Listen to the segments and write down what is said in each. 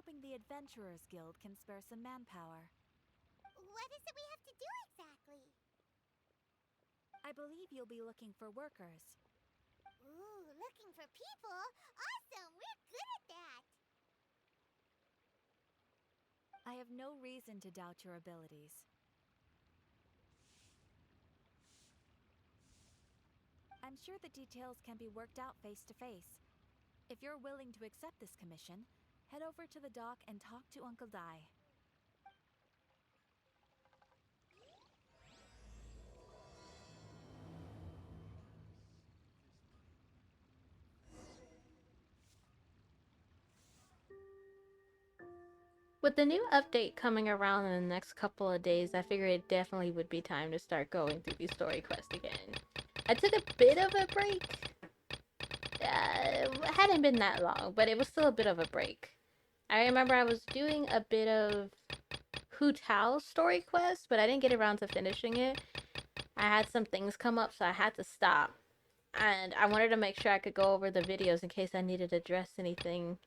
hoping the Adventurers Guild can spare some manpower. What is it we have to do exactly? I believe you'll be looking for workers. Ooh, looking for people? Awesome! We're good at that! I have no reason to doubt your abilities. I'm sure the details can be worked out face to face. If you're willing to accept this commission, head over to the dock and talk to Uncle Dai. With the new update coming around in the next couple of days, I figured it definitely would be time to start going through these story quests again. I took a bit of a break. It hadn't been that long, but it was still a bit of a break. I remember I was doing a bit of Hu Tao's story quest, but I didn't get around to finishing it. I had some things come up, so I had to stop. And I wanted to make sure I could go over the videos in case I needed to address anything.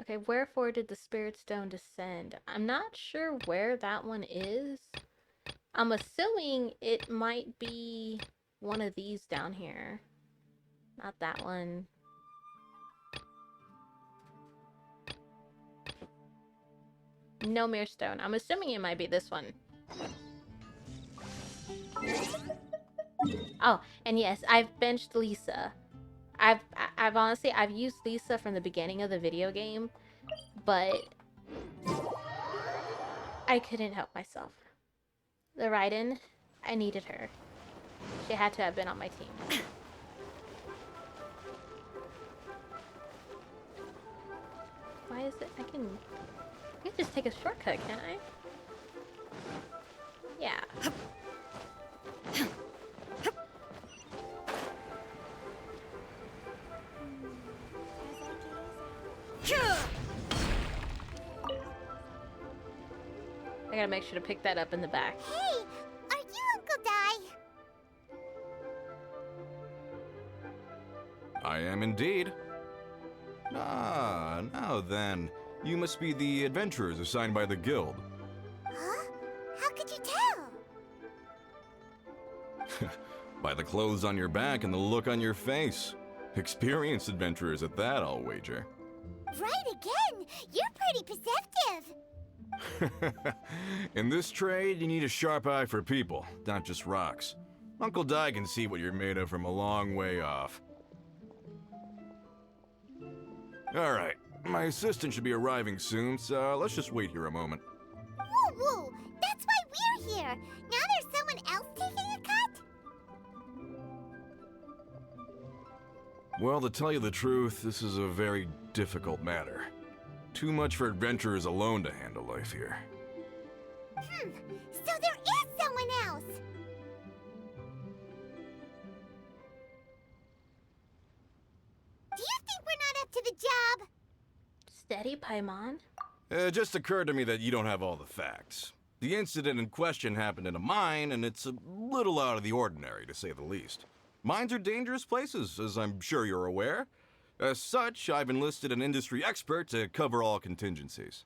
Okay, wherefore did the Spirit Stone descend? I'm not sure where that one is. I'm assuming it might be one of these down here. Not that one. No mere stone. I'm assuming it might be this one. Oh, and yes, I've benched Lisa. I've honestly, I've used Lisa from the beginning of the video game, but I couldn't help myself. The Raiden, I needed her. She had to have been on my team. Why is it? I can just take a shortcut, can't I? Yeah. I gotta make sure to pick that up in the back. Hey, are you Uncle Dai? I am indeed. Ah, now then. You must be the adventurers assigned by the guild. Huh? How could you tell? By the clothes on your back and the look on your face. Experienced adventurers at that, I'll wager. Right again! You're pretty perceptive! In this trade, you need a sharp eye for people, not just rocks. Uncle Dai can see what you're made of from a long way off. Alright, my assistant should be arriving soon, so let's just wait here a moment. Woo woo! That's why we're here! Now there's someone else taking a cut? Well, to tell you the truth, this is a very difficult matter. Too much for adventurers alone to handle life here. So there is someone else! Do you think we're not up to the job? Steady, Paimon. It just occurred to me that you don't have all the facts. The incident in question happened in a mine, and it's a little out of the ordinary, to say the least. Mines are dangerous places, as I'm sure you're aware. As such, I've enlisted an industry expert to cover all contingencies.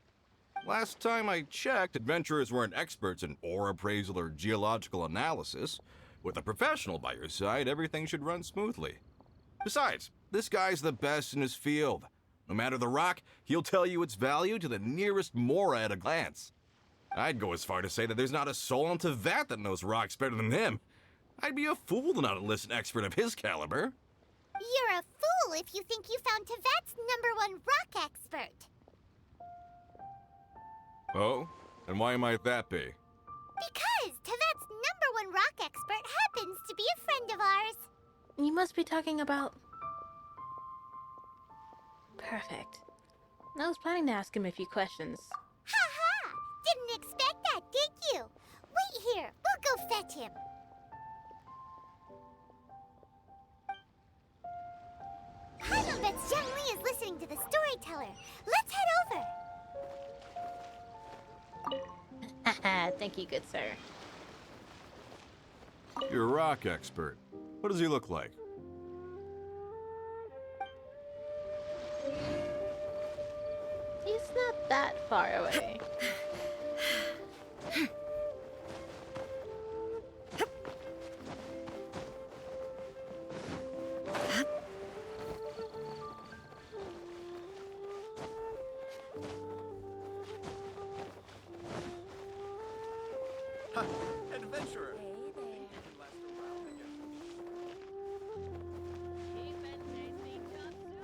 Last time I checked, adventurers weren't experts in ore appraisal or geological analysis. With a professional by your side, everything should run smoothly. Besides, this guy's the best in his field. No matter the rock, he'll tell you its value to the nearest mora at a glance. I'd go as far to say that there's not a soul on Tevat that knows rocks better than him. I'd be a fool to not enlist an expert of his caliber. You're a fool if you think you found Tevat's #1 rock expert. Oh? And why might that be? Because Tevat's #1 rock expert happens to be a friend of ours. You must be talking about... Perfect. I was planning to ask him a few questions. Ha ha! Didn't expect that, did you? Wait here, we'll go fetch him. Paimon Young Lee is listening to the storyteller. Let's head over. Thank you, good sir. You're a rock expert. What does he look like? that far away. Adventurer.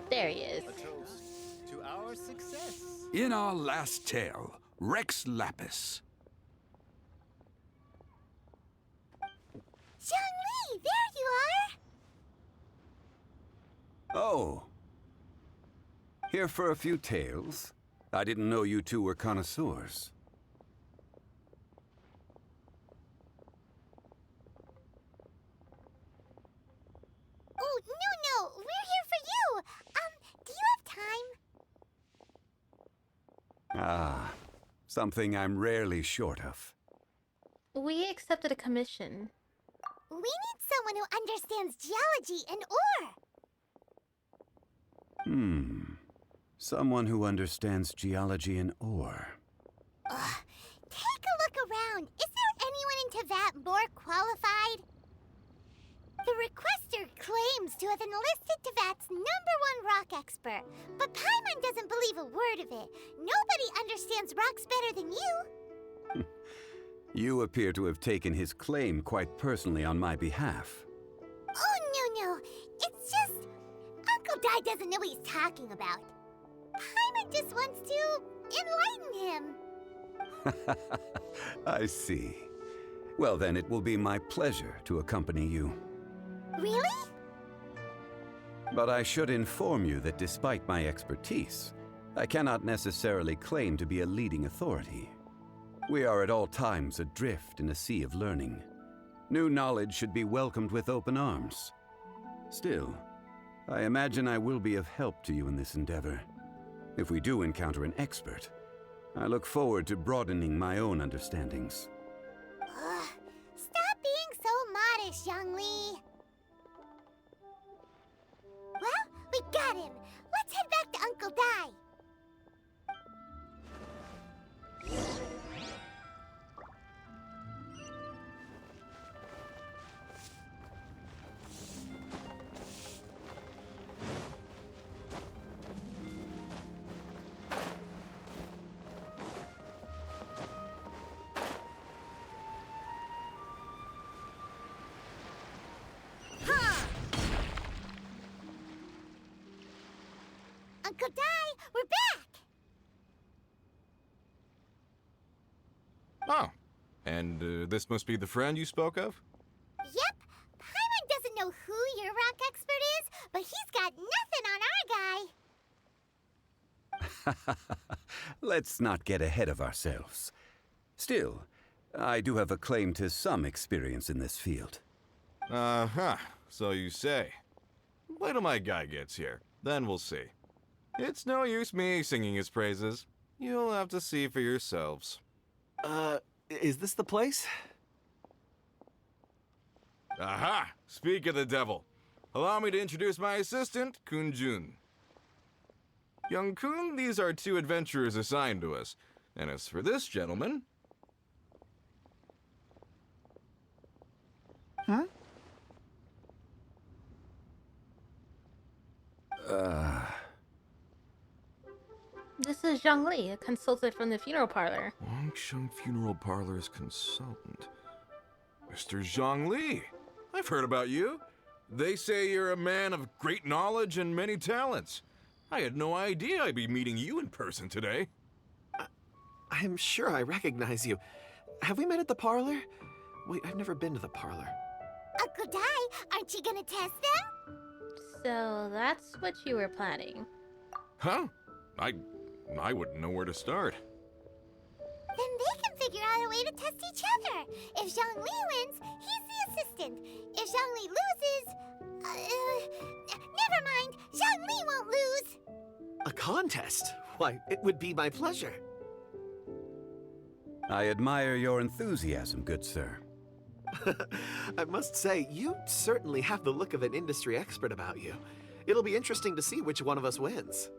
There he is. A toast to our success. In our last tale, Rex Lapis. Zhongli, there you are! Oh. Here for a few tales? I didn't know you two were connoisseurs. Oh, no, we're here for you! Do you have time? Ah, something I'm rarely short of. We accepted a commission. We need someone who understands geology and ore! Someone who understands geology and ore. Take a look around. Is there anyone in Teyvat more qualified? The requester claims to have enlisted Teyvat's #1 rock expert, but Paimon doesn't believe a word of it. Nobody understands rocks better than you. You appear to have taken his claim quite personally on my behalf. Oh, no. It's just... Uncle Dai doesn't know what he's talking about. Paimon just wants to enlighten him. I see. Well, then it will be my pleasure to accompany you. Really? But I should inform you that despite my expertise, I cannot necessarily claim to be a leading authority. We are at all times adrift in a sea of learning. New knowledge should be welcomed with open arms. Still, I imagine I will be of help to you in this endeavor. If we do encounter an expert, I look forward to broadening my own understandings. Stop being so modest, Zhongli. Well, we got him. Let's head back to Uncle Dai. Uncle Dai, we're back! Oh, and this must be the friend you spoke of? Yep. Paimon doesn't know who your rock expert is, but he's got nothing on our guy. Let's not get ahead of ourselves. Still, I do have a claim to some experience in this field. Uh-huh, so you say. Wait till my guy gets here, then we'll see. It's no use me singing his praises. You'll have to see for yourselves. Is this the place? Aha! Speak of the devil. Allow me to introduce my assistant, Kun-jun. Young Kun, these are 2 adventurers assigned to us. And as for this gentleman... Huh? This is Zhongli, a consultant from the funeral parlor. Wangsheng Funeral Parlor's consultant. Mr. Zhongli, I've heard about you. They say you're a man of great knowledge and many talents. I had no idea I'd be meeting you in person today. I'm sure I recognize you. Have we met at the parlor? Wait, I've never been to the parlor. Uncle Dai, aren't you gonna test them? So that's what you were planning. Huh? I wouldn't know where to start. Then they can figure out a way to test each other. If Zhongli wins, he's the assistant. If Zhongli loses... never mind. Zhongli won't lose. A contest? Why, it would be my pleasure. I admire your enthusiasm, good sir. I must say, you certainly have the look of an industry expert about you. It'll be interesting to see which one of us wins.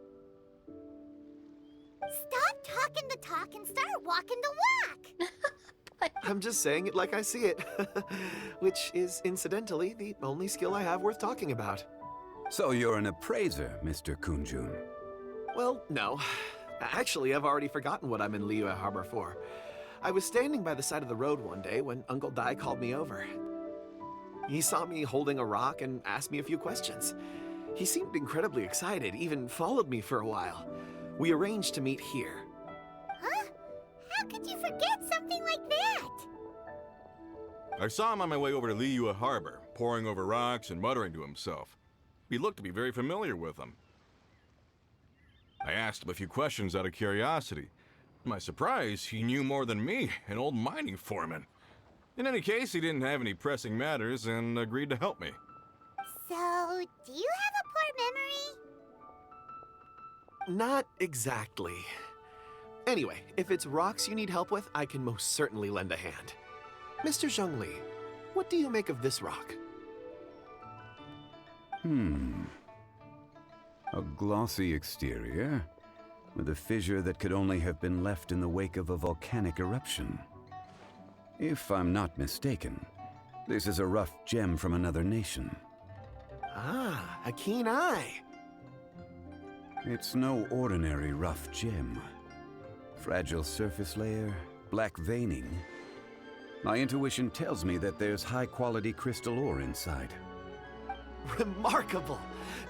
Stop talking the talk and start walking the walk. I'm just saying it like I see it. Which is, incidentally, the only skill I have worth talking about. So you're an appraiser, Mr. Kunjun. Well, no. Actually, I've already forgotten what I'm in Liyue Harbor for. I was standing by the side of the road one day when Uncle Dai called me over. He saw me holding a rock and asked me a few questions. He seemed incredibly excited, even followed me for a while. We arranged to meet here. Huh? How could you forget something like that? I saw him on my way over to Liyue Harbor, poring over rocks and muttering to himself. He looked to be very familiar with them. I asked him a few questions out of curiosity. To my surprise, he knew more than me, an old mining foreman. In any case, he didn't have any pressing matters and agreed to help me. So, do you have a poor memory? Not exactly. Anyway, if it's rocks you need help with, I can most certainly lend a hand. Mr. Zhongli, what do you make of this rock? A glossy exterior, with a fissure that could only have been left in the wake of a volcanic eruption. If I'm not mistaken, this is a rough gem from another nation. Ah, a keen eye. It's no ordinary rough gem. Fragile surface layer, black veining. My intuition tells me that there's high-quality crystal ore inside. Remarkable!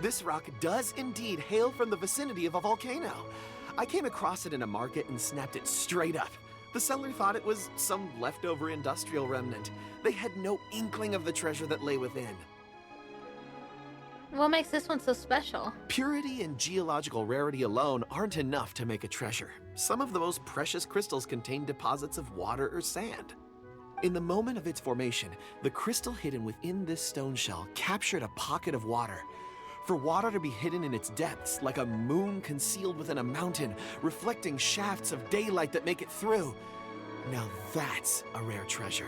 This rock does indeed hail from the vicinity of a volcano. I came across it in a market and snapped it straight up. The seller thought it was some leftover industrial remnant. They had no inkling of the treasure that lay within. What makes this one so special? Purity and geological rarity alone aren't enough to make a treasure. Some of the most precious crystals contain deposits of water or sand. In the moment of its formation, the crystal hidden within this stone shell captured a pocket of water. For water to be hidden in its depths, like a moon concealed within a mountain, reflecting shafts of daylight that make it through. Now that's a rare treasure.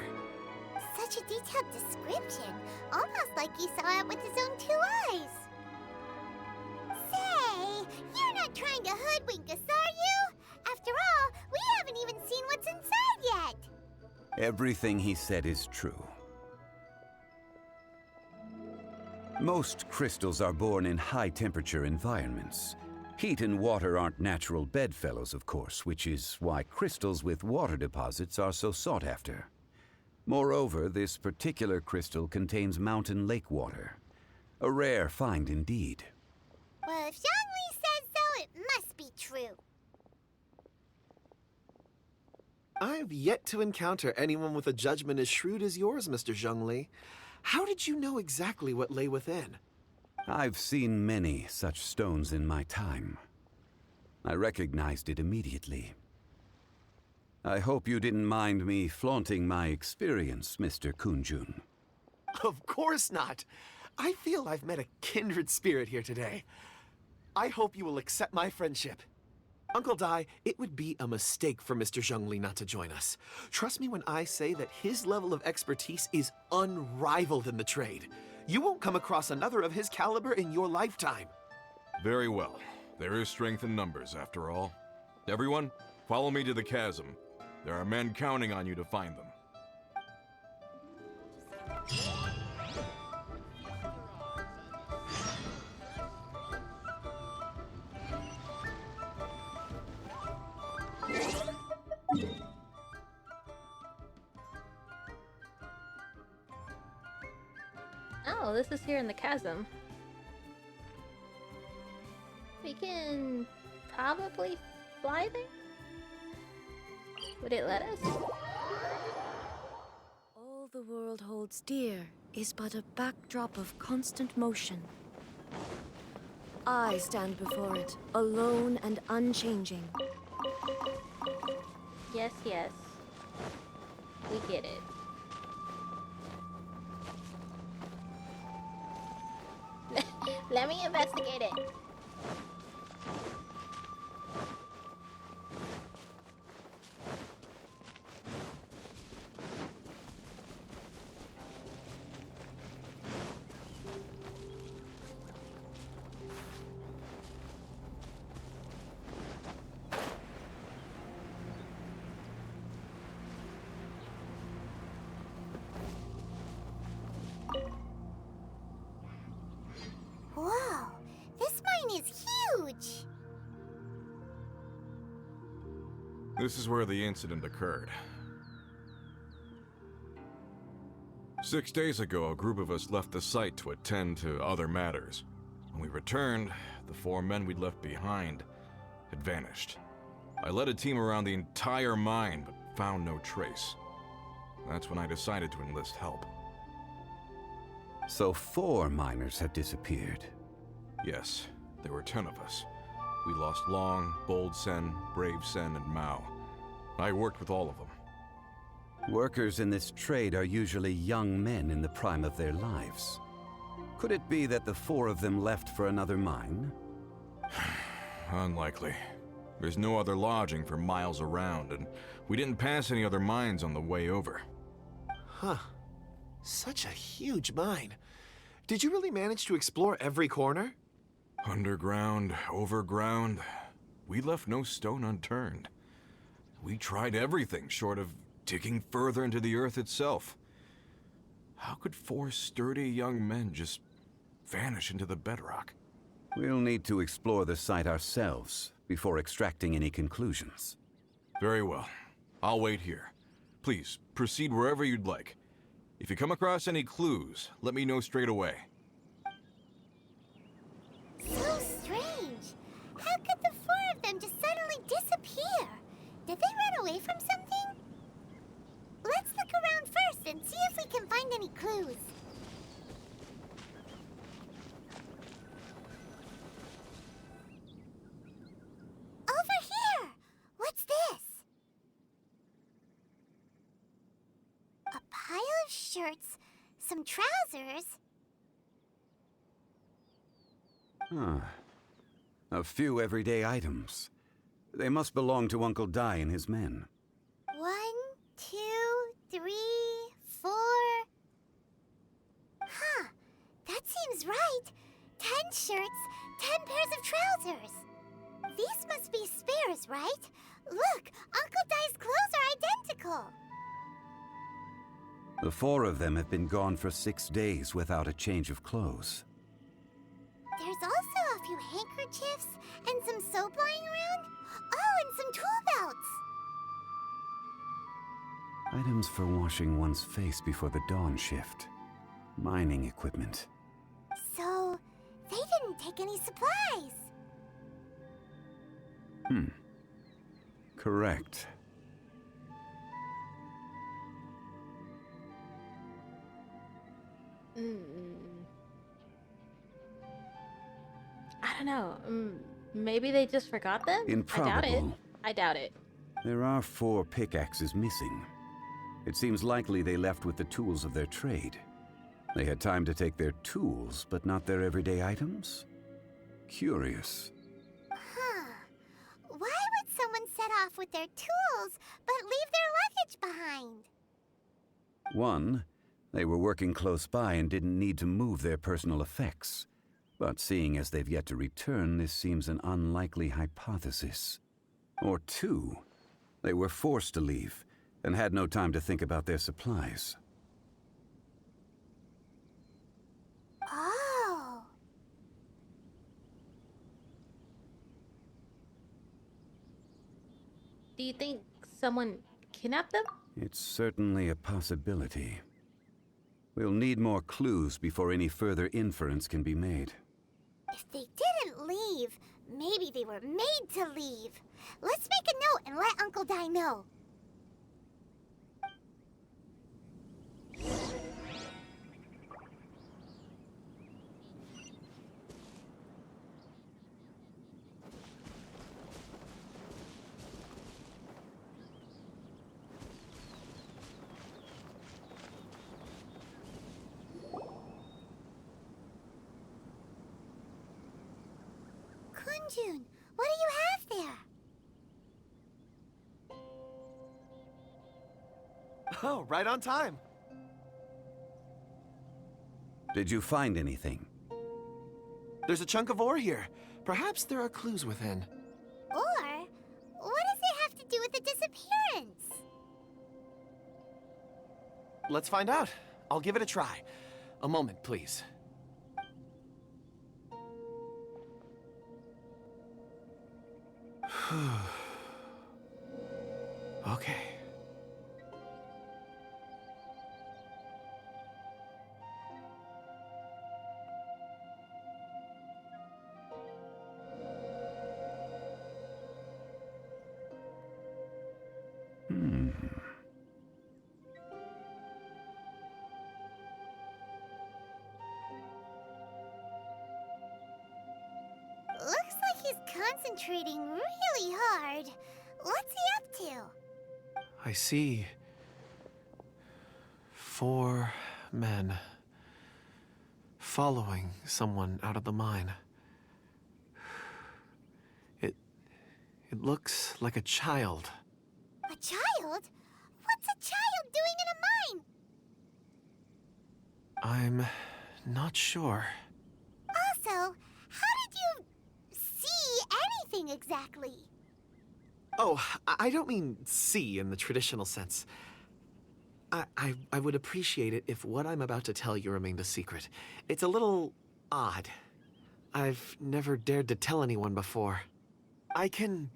Such a detailed description, almost like he saw it with his own 2 eyes. Say, you're not trying to hoodwink us, are you? After all, we haven't even seen what's inside yet. Everything he said is true. Most crystals are born in high-temperature environments. Heat and water aren't natural bedfellows, of course, which is why crystals with water deposits are so sought after. Moreover, this particular crystal contains mountain lake water. A rare find indeed. Well, if Zhongli says so, it must be true. I've yet to encounter anyone with a judgment as shrewd as yours, Mr. Zhongli. How did you know exactly what lay within? I've seen many such stones in my time. I recognized it immediately. I hope you didn't mind me flaunting my experience, Mr. Kunjun. Of course not. I feel I've met a kindred spirit here today. I hope you will accept my friendship. Uncle Dai, it would be a mistake for Mr. Zhongli not to join us. Trust me when I say that his level of expertise is unrivaled in the trade. You won't come across another of his caliber in your lifetime. Very well. There is strength in numbers, after all. Everyone, follow me to the chasm. There are men counting on you to find them. Oh, this is here in the chasm. We can probably fly there? Would it let us? All the world holds dear is but a backdrop of constant motion. I stand before it, alone and unchanging. Yes, yes. We get it. Let me investigate it. This is where the incident occurred. 6 days ago, a group of us left the site to attend to other matters. When we returned, the 4 men we'd left behind had vanished. I led a team around the entire mine, but found no trace. That's when I decided to enlist help. So 4 miners have disappeared. Yes, there were 10 of us. We lost Long, Bold Sen, Brave Sen, and Mao. I worked with all of them. Workers in this trade are usually young men in the prime of their lives. Could it be that the 4 of them left for another mine? Unlikely. There's no other lodging for miles around, and we didn't pass any other mines on the way over. Huh. Such a huge mine. Did you really manage to explore every corner? Underground, overground, we left no stone unturned. We tried everything short of digging further into the earth itself. How could 4 sturdy young men just vanish into the bedrock? We'll need to explore the site ourselves before extracting any conclusions. Very well. I'll wait here. Please, proceed wherever you'd like. If you come across any clues, let me know straight away. So strange. How could the 4 of them just suddenly disappear? Did they run away from something? Let's look around first and see if we can find any clues. Over here! What's this? A pile of shirts, some trousers. A few everyday items. They must belong to Uncle Dai and his men. 1, 2, 3, 4. Huh, that seems right. 10 shirts, 10 pairs of trousers. These must be spares, right? Look, Uncle Dai's clothes are identical. The 4 of them have been gone for 6 days without a change of clothes. There's also a few handkerchiefs and some soap lying around. Oh, and some tool belts. Items for washing one's face before the dawn shift. Mining equipment. So, they didn't take any supplies. Correct. I don't know. Maybe they just forgot them? Improbable. I doubt it. There are 4 pickaxes missing. It seems likely they left with the tools of their trade. They had time to take their tools, but not their everyday items? Curious. Huh. Why would someone set off with their tools, but leave their luggage behind? 1, they were working close by and didn't need to move their personal effects. But seeing as they've yet to return, this seems an unlikely hypothesis. Or 2, they were forced to leave and had no time to think about their supplies. Oh. Do you think someone kidnapped them? It's certainly a possibility. We'll need more clues before any further inference can be made. If they didn't leave, maybe they were made to leave. Let's make a note and let Uncle Dai know. Kunjun, what do you have there? Oh, right on time. Did you find anything? There's a chunk of ore here. Perhaps there are clues within. Or, what does it have to do with the disappearance? Let's find out. I'll give it a try. A moment, please. Okay. Looks like he's concentrating really hard. What's he up to? I see 4 men following someone out of the mine. It looks like a child. A child? What's a child doing in a mine? I'm not sure. Also, how did you see anything exactly? Oh, I don't mean see in the traditional sense. I would appreciate it if what I'm about to tell you remained a secret. It's a little odd. I've never dared to tell anyone before. I can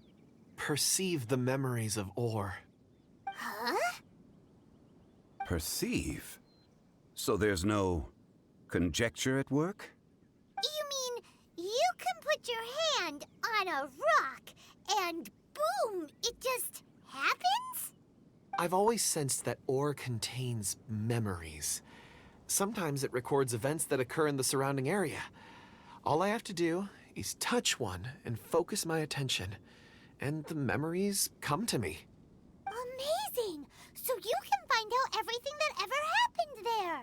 perceive the memories of ore. Huh? Perceive? So there's no conjecture at work? You mean you can put your hand on a rock and boom, it just happens? I've always sensed that ore contains memories. Sometimes it records events that occur in the surrounding area. All I have to do is touch one and focus my attention, and the memories come to me. Amazing! So you can find out everything that ever happened there.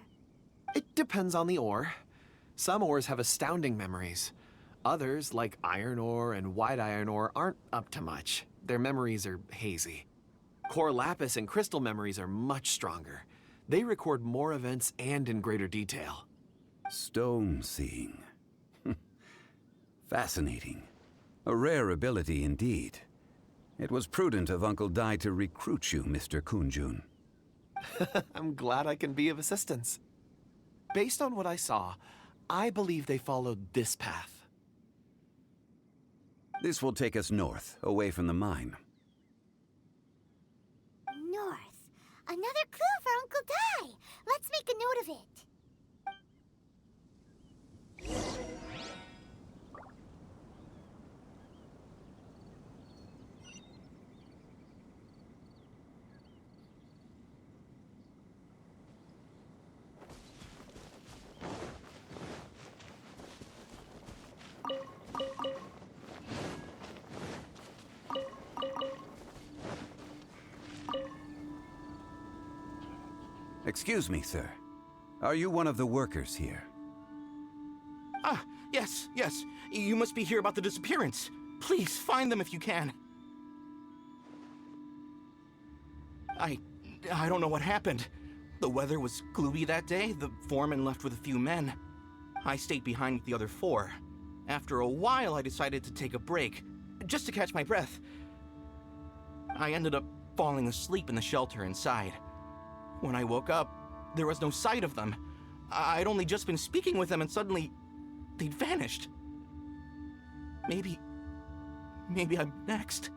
It depends on the ore. Some ores have astounding memories. Others, like iron ore and white iron ore, aren't up to much. Their memories are hazy. Core lapis and crystal memories are much stronger. They record more events and in greater detail. Stone seeing. Fascinating. A rare ability indeed. It was prudent of Uncle Dai to recruit you, Mr. Kunjun. I'm glad I can be of assistance. Based on what I saw, I believe they followed this path. This will take us north, away from the mine. North. Another clue for Uncle Dai. Let's make a note of it. Excuse me, sir. Are you one of the workers here? Ah, yes. You must be here about the disappearance. Please, find them if you can. I don't know what happened. The weather was gloomy that day. The foreman left with a few men. I stayed behind with the other 4. After a while, I decided to take a break, just to catch my breath. I ended up falling asleep in the shelter inside. When I woke up, there was no sight of them. I'd only just been speaking with them and suddenly, they'd vanished. Maybe I'm next.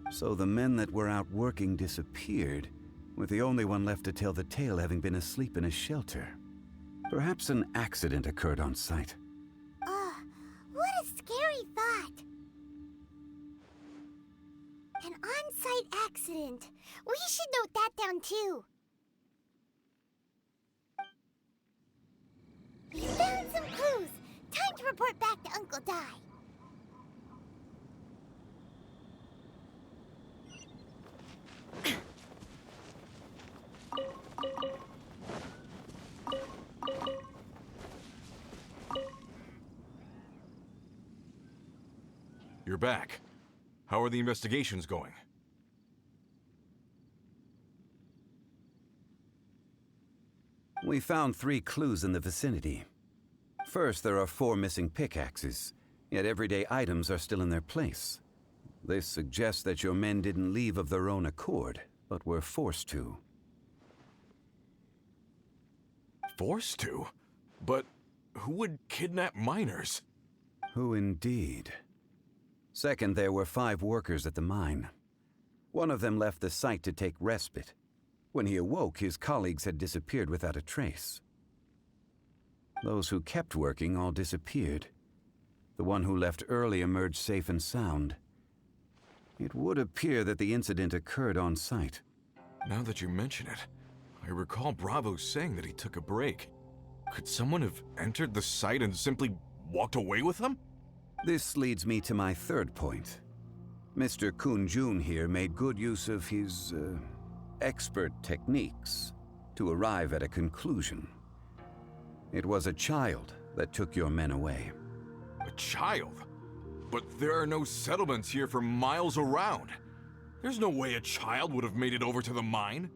So the men that were out working disappeared, with the only one left to tell the tale having been asleep in a shelter. Perhaps an accident occurred on site. What a scary thought. An on-site accident. We should note that down too. We found some clues. Time to report back to Uncle Dai. You're back. How are the investigations going? We found 3 clues in the vicinity. First, there are 4 missing pickaxes, yet everyday items are still in their place. This suggests that your men didn't leave of their own accord, but were forced to. Forced to? But who would kidnap miners? Who indeed? Second, there were 5 workers at the mine. One of them left the site to take respite. When he awoke, his colleagues had disappeared without a trace. Those who kept working all disappeared. The one who left early emerged safe and sound. It would appear that the incident occurred on site. Now that you mention it, I recall Bravo saying that he took a break. Could someone have entered the site and simply walked away with him? This leads me to my third point. Mr. Kun-jun here made good use of his, expert techniques to arrive at a conclusion. It was a child that took your men away. A child? But there are no settlements here for miles around. There's no way a child would have made it over to the mine.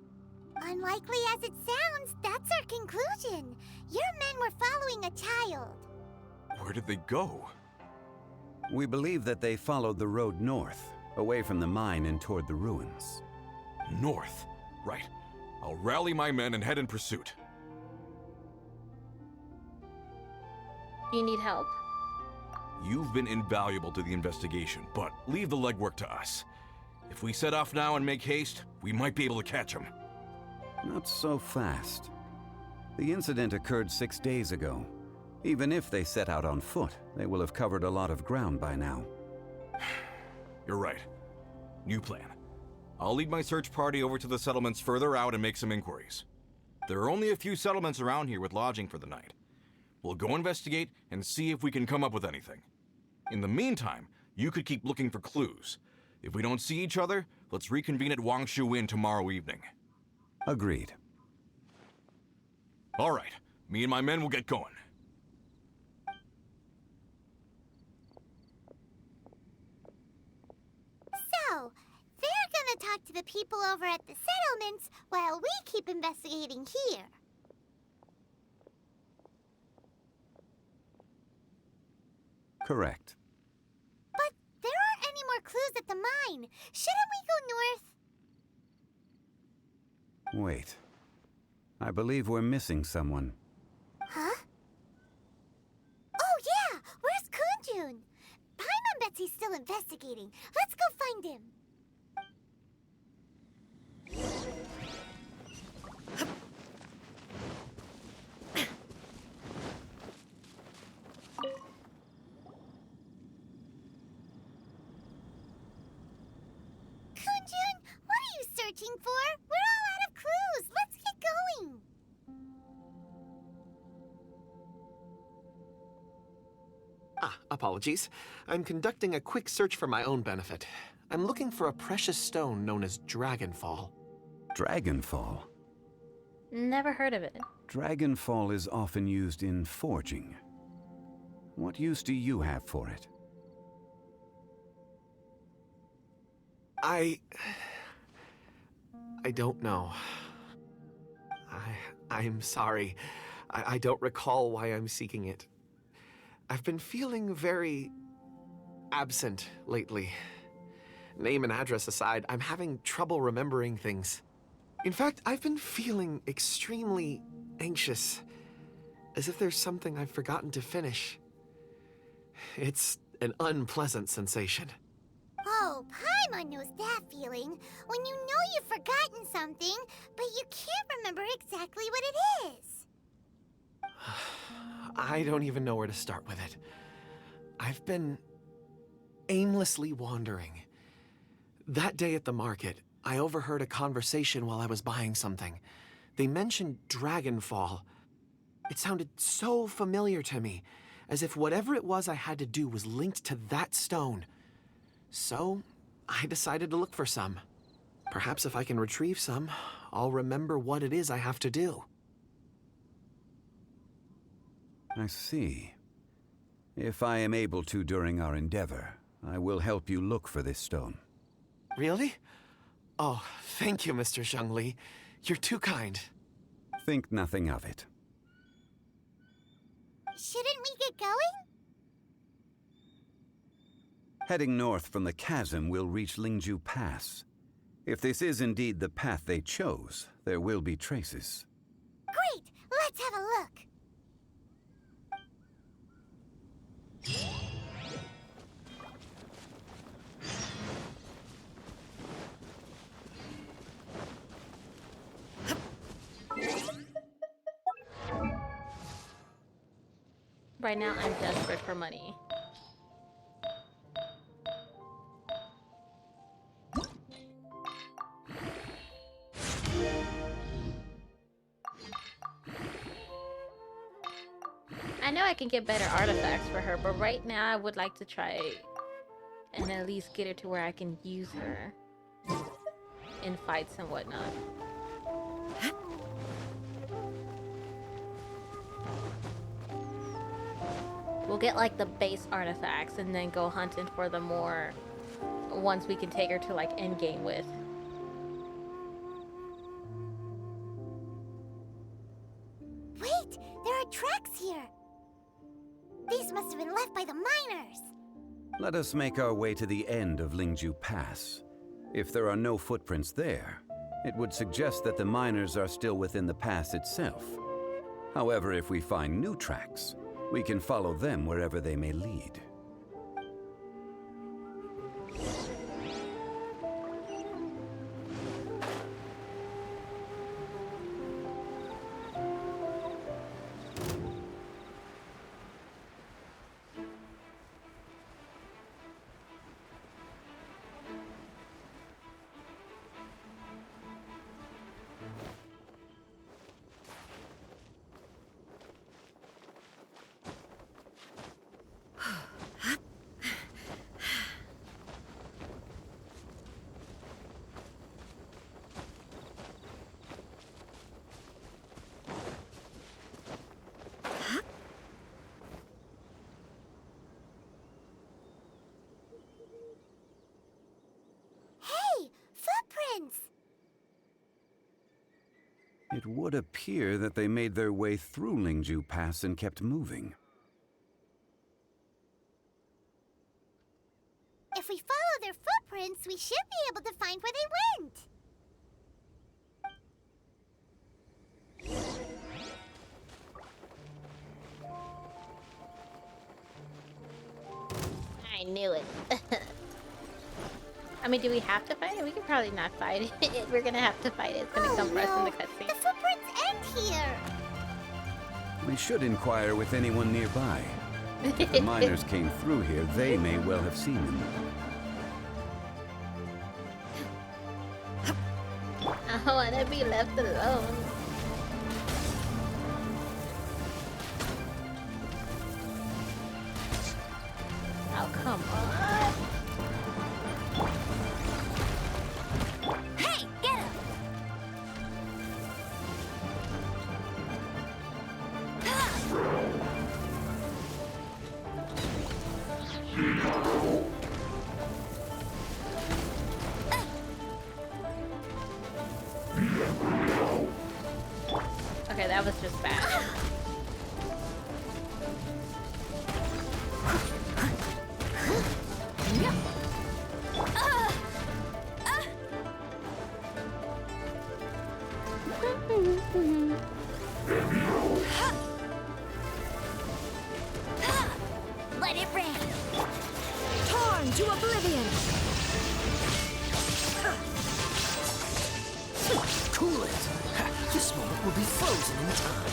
Unlikely as it sounds, that's our conclusion. Your men were following a child. Where did they go? We believe that they followed the road north, away from the mine and toward the ruins. North? Right. I'll rally my men and head in pursuit. Do you need help? You've been invaluable to the investigation, but leave the legwork to us. If we set off now and make haste, we might be able to catch him. Not so fast. The incident occurred 6 days ago. Even if they set out on foot, they will have covered a lot of ground by now. You're right. New plan. I'll lead my search party over to the settlements further out and make some inquiries. There are only a few settlements around here with lodging for the night. We'll go investigate and see if we can come up with anything. In the meantime, you could keep looking for clues. If we don't see each other, let's reconvene at Wangshu Inn tomorrow evening. Agreed. All right. Me and my men will get going. So, they're gonna talk to the people over at the settlements while we keep investigating here. Correct. But there aren't any more clues at the mine. Shouldn't we go north? Wait. I believe we're missing someone. Huh? Oh yeah! Where's Kunjun? Paimon bets he's still investigating. Let's go find him. Kunjun, what are you searching for? We're all out of clues. Let's get going. Apologies. I'm conducting a quick search for my own benefit. I'm looking for a precious stone known as Dragonfall. Dragonfall? Never heard of it. Dragonfall is often used in forging. What use do you have for it? I don't know. I'm sorry. I don't recall why I'm seeking it. I've been feeling very absent lately. Name and address aside, I'm having trouble remembering things. In fact, I've been feeling extremely anxious, as if there's something I've forgotten to finish. It's an unpleasant sensation. Oh, Paimon knows that feeling. When you know you've forgotten something, but you can't remember exactly what it is. I don't even know where to start with it. I've been aimlessly wandering. That day at the market, I overheard a conversation while I was buying something. They mentioned Dragonfall. It sounded so familiar to me, as if whatever it was I had to do was linked to that stone. So, I decided to look for some. Perhaps if I can retrieve some, I'll remember what it is I have to do. I see. If I am able to during our endeavor, I will help you look for this stone. Really? Oh, thank you, Mr. Zhengli. You're too kind. Think nothing of it. Shouldn't we get going? Heading north from the chasm, we'll reach Lingju Pass. If this is indeed the path they chose, there will be traces. Great! Let's have a look. Right now, I'm desperate for money. I know I can get better artifacts for her, but right now I would like to try and at least get her to where I can use her in fights and whatnot. We'll get like the base artifacts and then go hunting for the more ones we can take her to like end game with. Wait, there are tracks here. These must have been left by the miners. Let us make our way to the end of Lingju Pass. If there are no footprints there, it would suggest that the miners are still within the pass itself. However, if we find new tracks, we can follow them wherever they may lead. Hey, footprints! It would appear that they made their way through Lingju Pass and kept moving. If we follow their footprints, we should be able to find where they went. I knew it. I mean, do we have to fight it? We could probably not fight it. We're gonna have to fight it. It's gonna come for us in the cutscene. The footprints end here. We should inquire with anyone nearby. If the miners came through here, they may well have seen them. I wanna be left alone. Oh, come on. Hey, get him! Okay, that was just bad. Let it rain! Torn to oblivion! Cool it! This moment will be frozen in time.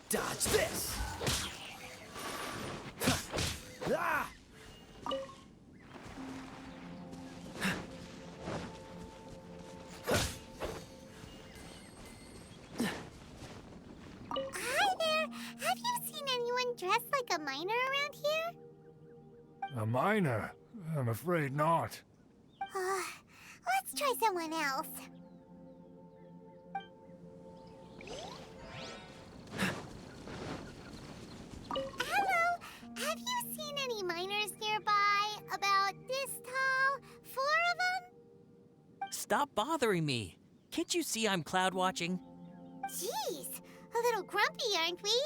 Dodge this! Ah! Hi there. Have you seen anyone dressed like a miner around here? A miner? I'm afraid not. Let's try someone else. Hello. Have you seen any miners nearby? About this tall? 4 of them? Stop bothering me. Can't you see I'm cloud watching? Jeez, a little grumpy, aren't we?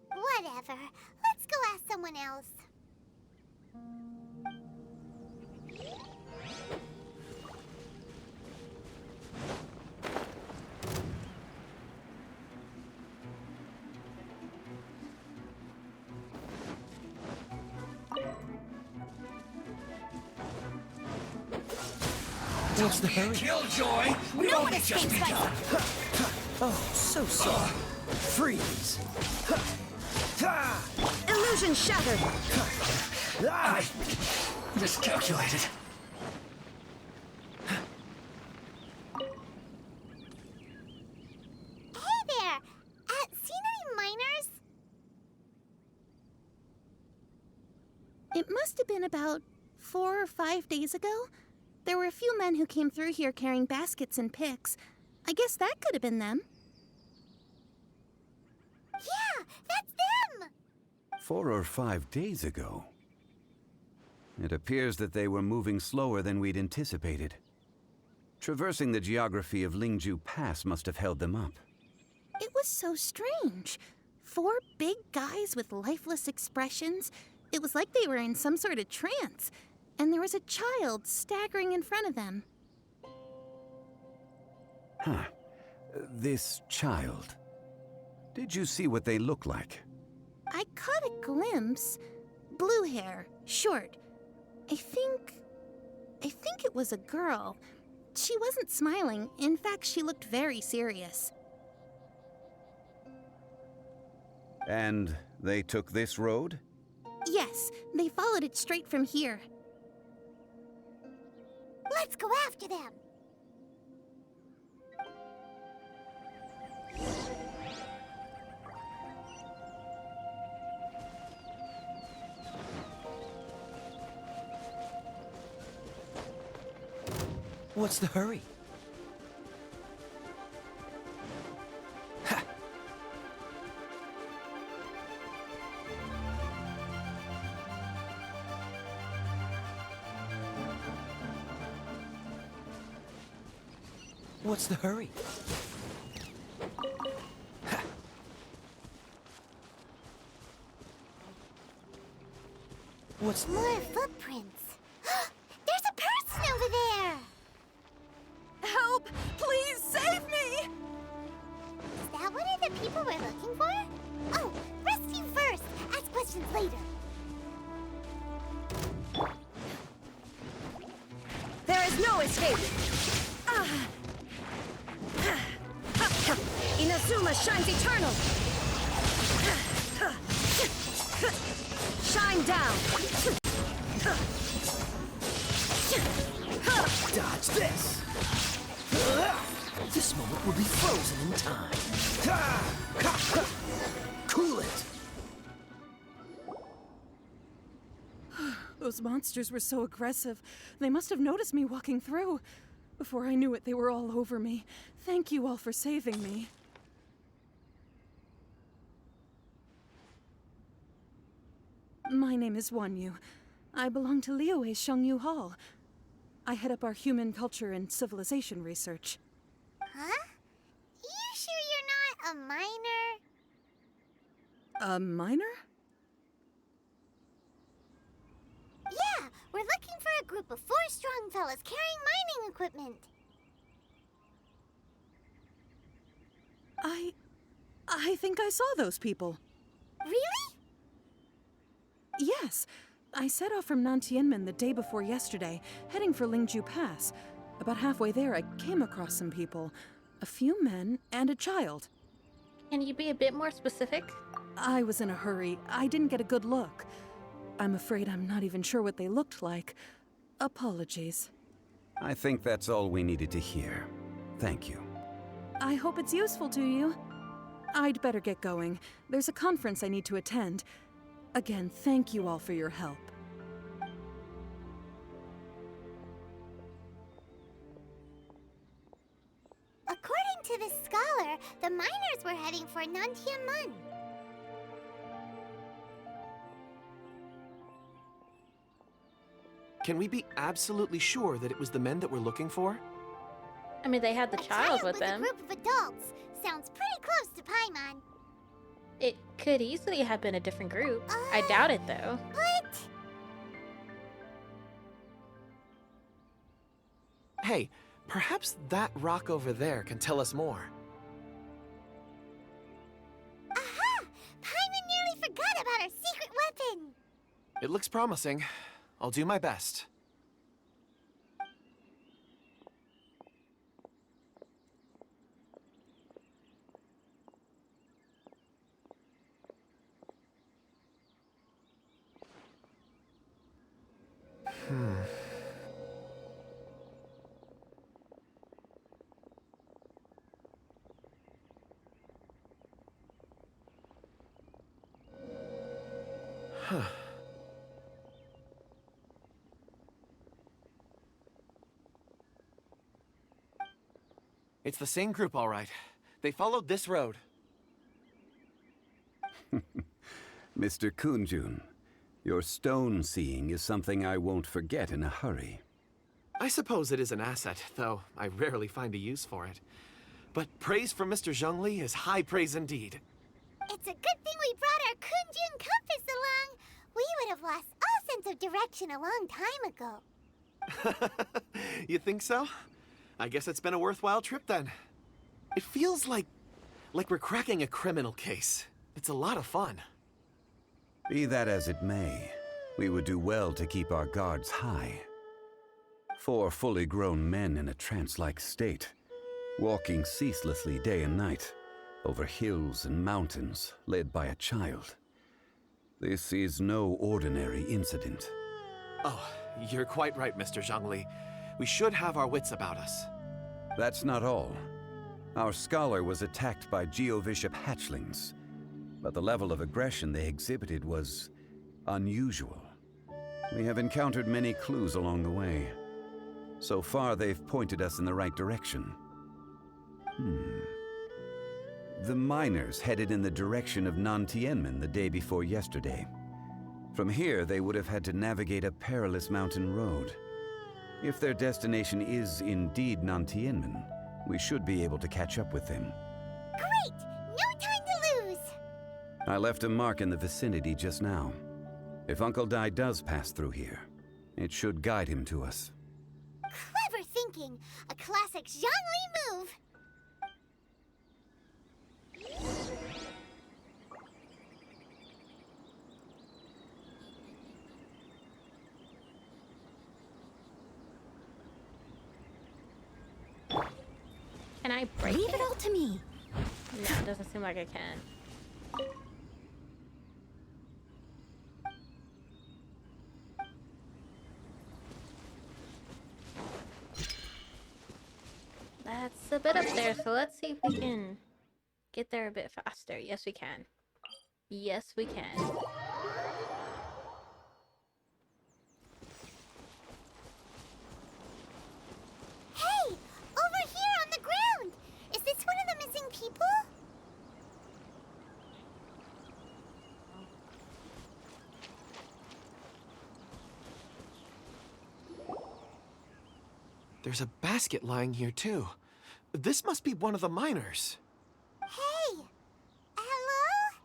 Whatever. Let's go ask someone else. What's the hurry? Killjoy! No one escapes by... Oh, so sorry. Freeze! Illusion shattered! I miscalculated. Hey there! Seen any miners? It must have been about 4 or 5 days ago. There were a few men who came through here carrying baskets and picks. I guess that could have been them. Yeah, that's them! 4 or 5 days ago. It appears that they were moving slower than we'd anticipated. Traversing the geography of Lingju Pass must have held them up. It was so strange. 4 big guys with lifeless expressions. It was like they were in some sort of trance. And there was a child staggering in front of them. Huh. This child. Did you see what they look like? I caught a glimpse. Blue hair, short. I think it was a girl. She wasn't smiling. In fact, she looked very serious. And they took this road? Yes, they followed it straight from here. Let's go after them! What's the hurry? Ha! What's the hurry? Ha! What's... More footprints. There's a person over there! Help! Please save me! Is that one of the people we're looking for? Oh, rescue first. Ask questions later. There is no escape! Inazuma shines eternal! Shine down! Dodge this! This moment will be frozen in time. Cool it! Those monsters were so aggressive. They must have noticed me walking through. Before I knew it, they were all over me. Thank you all for saving me. My name is Wanyu. I belong to Liyue's Shengyu Hall. I head up our human culture and civilization research. Huh? You sure you're not a miner? A miner? Yeah, we're looking for a group of 4 strong fellas carrying mining equipment. I think I saw those people. Really? Yes. I set off from Nantianmen the day before yesterday, heading for Lingju Pass. About halfway there, I came across some people. A few men and a child. Can you be a bit more specific? I was in a hurry. I didn't get a good look. I'm afraid I'm not even sure what they looked like. Apologies. I think that's all we needed to hear. Thank you. I hope it's useful to you. I'd better get going. There's a conference I need to attend. Again, thank you all for your help. According to this scholar, the miners were heading for Nantianmen. Can we be absolutely sure that it was the men that we're looking for? I mean, they had the child with them. A group of adults. Sounds pretty close to Paimon. It could easily have been a different group. I doubt it, though. But... Hey, perhaps that rock over there can tell us more. Aha! Paimon nearly forgot about our secret weapon! It looks promising. I'll do my best. It's the same group, all right. They followed this road. Mr. Kunjun, your stone seeing is something I won't forget in a hurry. I suppose it is an asset, though I rarely find a use for it. But praise from Mr. Zhongli is high praise indeed. It's a good thing we brought our Kunjun compass along. We would have lost all sense of direction a long time ago. You think so? I guess it's been a worthwhile trip then. It feels like we're cracking a criminal case. It's a lot of fun. Be that as it may, we would do well to keep our guards high. 4 fully grown men in a trance-like state, walking ceaselessly day and night, over hills and mountains, led by a child. This is no ordinary incident. Oh, you're quite right, Mr. Zhongli. We should have our wits about us. That's not all. Our scholar was attacked by Geovishap hatchlings, but the level of aggression they exhibited was unusual. We have encountered many clues along the way. So far, they've pointed us in the right direction. The miners headed in the direction of Nantianmen the day before yesterday. From here, they would have had to navigate a perilous mountain road. If their destination is indeed Nantianmen, we should be able to catch up with them. Great! No time to lose! I left a mark in the vicinity just now. If Uncle Dai does pass through here, it should guide him to us. Clever thinking! A classic Zhongli move! Can I break Leave it all to me. No, it doesn't seem like I can. That's a bit up there, so let's see if we can get there a bit faster. Yes, we can. Yes, we can. Hey! Over here on the ground! Is this one of the missing people? There's a basket lying here, too. This must be one of the miners. Hey! Hello?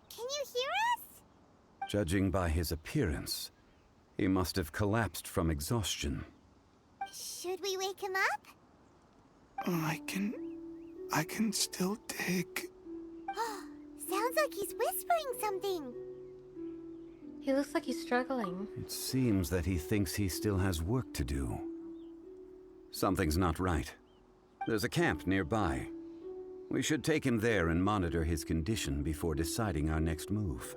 Can you hear us? Judging by his appearance, he must have collapsed from exhaustion. Should we wake him up? I can still dig. Sounds like he's whispering something. He looks like he's struggling. It seems that he thinks he still has work to do. Something's not right. There's a camp nearby. We should take him there and monitor his condition before deciding our next move.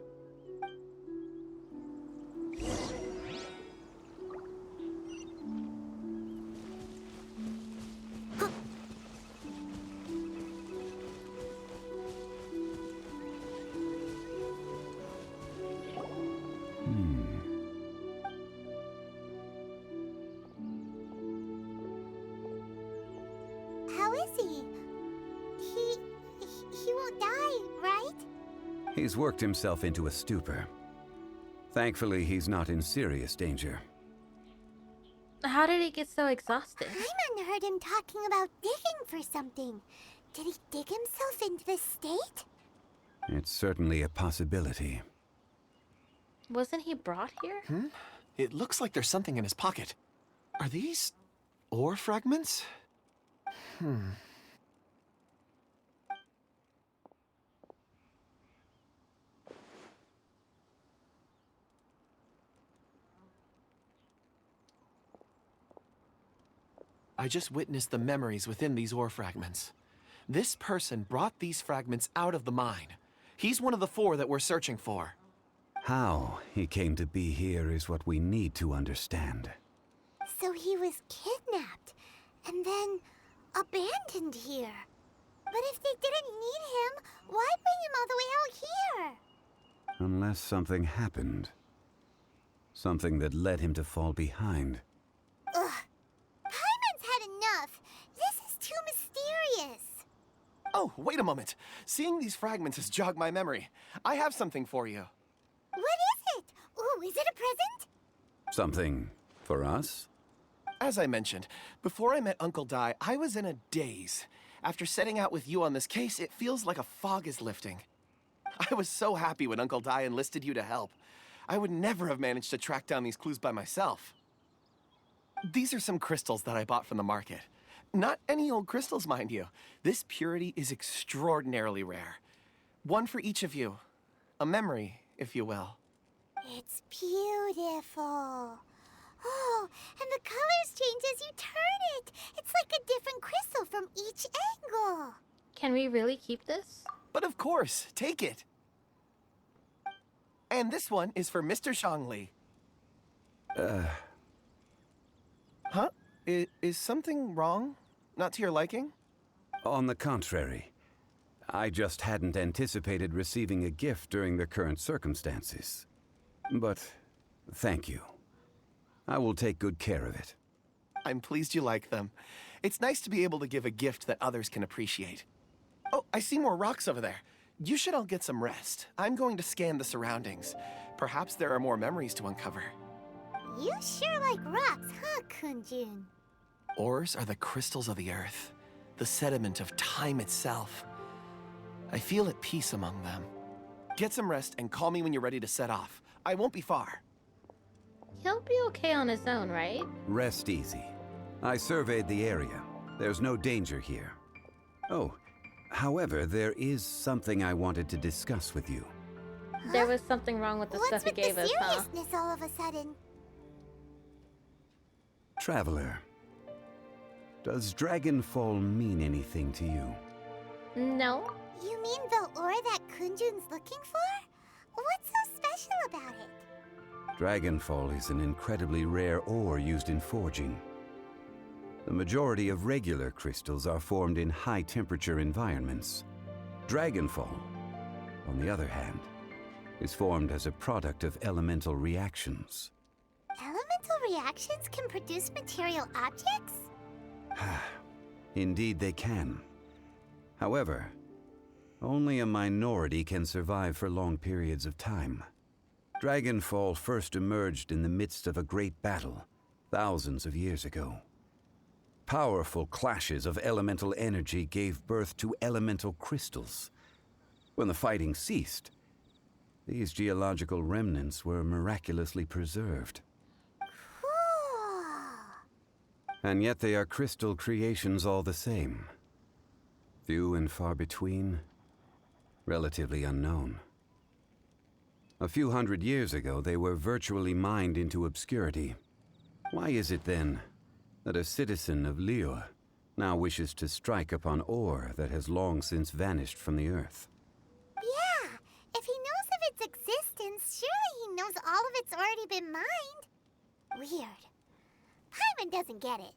How is he? He won't die, right? He's worked himself into a stupor. Thankfully, he's not in serious danger. How did he get so exhausted? Paimon heard him talking about digging for something. Did he dig himself into this state? It's certainly a possibility. Wasn't he brought here? It looks like there's something in his pocket. Are these ore fragments? I just witnessed the memories within these ore fragments. This person brought these fragments out of the mine. He's one of the 4 that we're searching for. How he came to be here is what we need to understand. So he was kidnapped and then abandoned here. But if they didn't need him, why bring him all the way out here? Unless something happened. Something that led him to fall behind. Ugh. Paimon's had enough. This is too mysterious. Oh, wait a moment. Seeing these fragments has jogged my memory. I have something for you. What is it? Ooh, is it a present? Something for us? As I mentioned, before I met Uncle Dai, I was in a daze. After setting out with you on this case, it feels like a fog is lifting. I was so happy when Uncle Dai enlisted you to help. I would never have managed to track down these clues by myself. These are some crystals that I bought from the market. Not any old crystals, mind you. This purity is extraordinarily rare. One for each of you. A memory, if you will. It's beautiful. Oh, and the colors change as you turn it. It's like a different crystal from each angle. Can we really keep this? But of course, take it. And this one is for Mr. Shangli. Huh? Is something wrong? Not to your liking? On the contrary, I just hadn't anticipated receiving a gift during the current circumstances. But thank you. I will take good care of it. I'm pleased you like them. It's nice to be able to give a gift that others can appreciate. Oh, I see more rocks over there. You should all get some rest. I'm going to scan the surroundings. Perhaps there are more memories to uncover. You sure like rocks, huh, Kunjun? Ores are the crystals of the earth, the sediment of time itself. I feel at peace among them. Get some rest and call me when you're ready to set off. I won't be far. He'll be okay on his own, right? Rest easy. I surveyed the area. There's no danger here. Oh, however, there is something I wanted to discuss with you. There was something wrong with the stuff he gave us, huh? What's with the seriousness all of a sudden? Traveler, does Dragonfall mean anything to you? No. You mean the ore that Kunjun's looking for? What's so special about it? Dragonfall is an incredibly rare ore used in forging. The majority of regular crystals are formed in high-temperature environments. Dragonfall, on the other hand, is formed as a product of elemental reactions. Elemental reactions can produce material objects? Indeed they can. However, only a minority can survive for long periods of time. Dragonfall first emerged in the midst of a great battle, thousands of years ago. Powerful clashes of elemental energy gave birth to elemental crystals. When the fighting ceased, these geological remnants were miraculously preserved. Cool. And yet they are crystal creations all the same. Few and far between, relatively unknown. A few hundred years ago, they were virtually mined into obscurity. Why is it then that a citizen of Liyue now wishes to strike upon ore that has long since vanished from the earth? Yeah, if he knows of its existence, surely he knows all of it's already been mined. Weird. Paimon doesn't get it.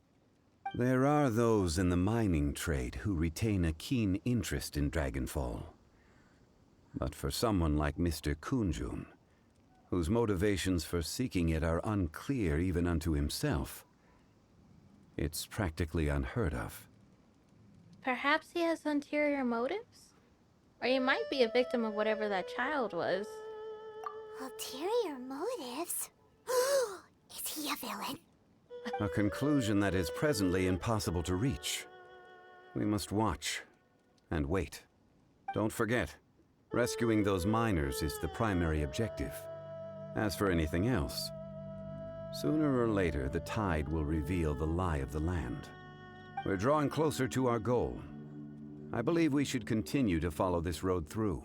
There are those in the mining trade who retain a keen interest in Dragonfall. But for someone like Mr. Kunjun, whose motivations for seeking it are unclear even unto himself, it's practically unheard of. Perhaps he has ulterior motives? Or he might be a victim of whatever that child was. Ulterior motives? Is he a villain? A conclusion that is presently impossible to reach. We must watch and wait. Don't forget, rescuing those miners is the primary objective. As for anything else, sooner or later the tide will reveal the lie of the land. We're drawing closer to our goal. I believe we should continue to follow this road through.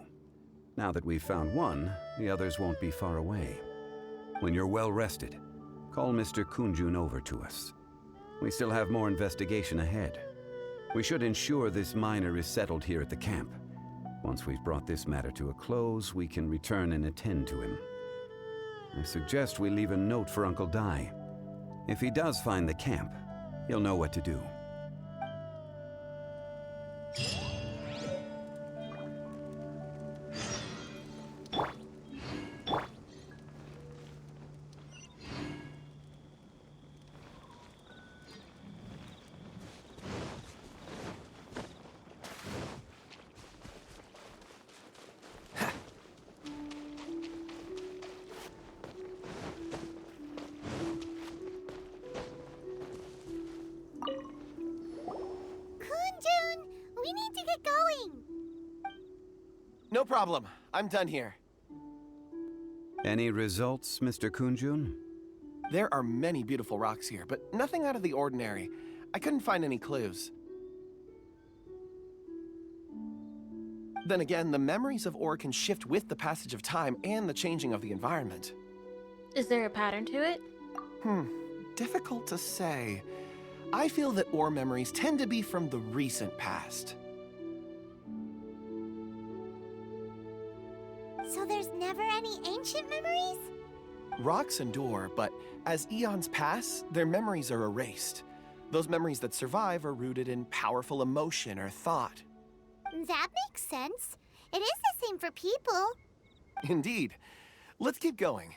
Now that we've found one, the others won't be far away. When you're well rested, call Mr. Kunjun over to us. We still have more investigation ahead. We should ensure this miner is settled here at the camp. Once we've brought this matter to a close, we can return and attend to him. I suggest we leave a note for Uncle Dai. If he does find the camp, he'll know what to do. Kunjun, we need to get going. No problem. I'm done here. Any results, Mr. Kunjun? There are many beautiful rocks here, but nothing out of the ordinary. I couldn't find any clues. Then again, the memories of ore can shift with the passage of time and the changing of the environment. Is there a pattern to it? Difficult to say. I feel that ore memories tend to be from the recent past. So there's never any ancient memories? Rocks endure, but as eons pass, their memories are erased. Those memories that survive are rooted in powerful emotion or thought. That makes sense. It is the same for people. Indeed. Let's keep going.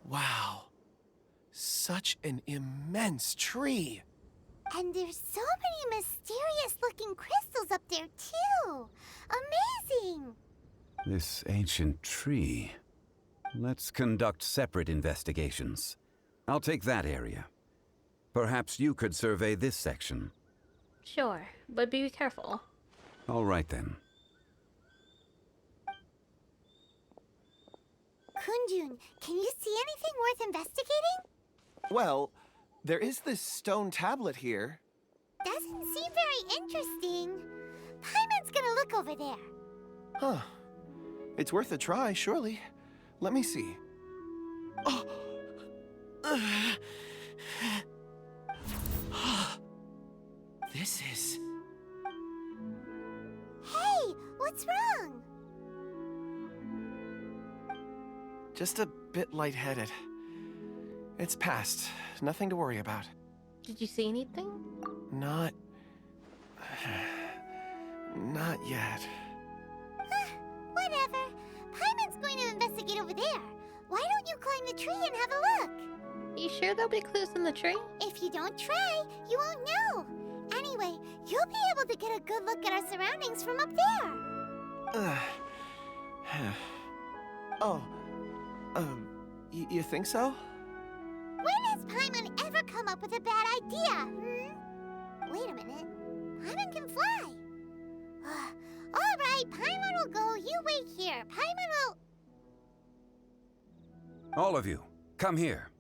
Wow. Such an immense tree. And there's so many mysterious-looking crystals up there, too. Amazing! This ancient tree. Let's conduct separate investigations. I'll take that area. Perhaps you could survey this section. Sure, but be careful. All right then. Kunjun, can you see anything worth investigating? Well, there is this stone tablet here. Doesn't seem very interesting. Paimon's gonna look over there. Huh. It's worth a try, surely. Let me see. Oh! This is... Hey, what's wrong? just a bit lightheaded. It's past. Nothing to worry about. Did you see anything? Not yet. Whatever. Paimon's going to investigate over there. Why don't you climb the tree and have a look? You sure there'll be clues in the tree? If you don't try, you won't know. Anyway, you'll be able to get a good look at our surroundings from up there. You think so? When has Paimon ever come up with a bad idea, Wait a minute. Paimon can fly. All right, Paimon will go. You wait here. Paimon will... All of you, come here.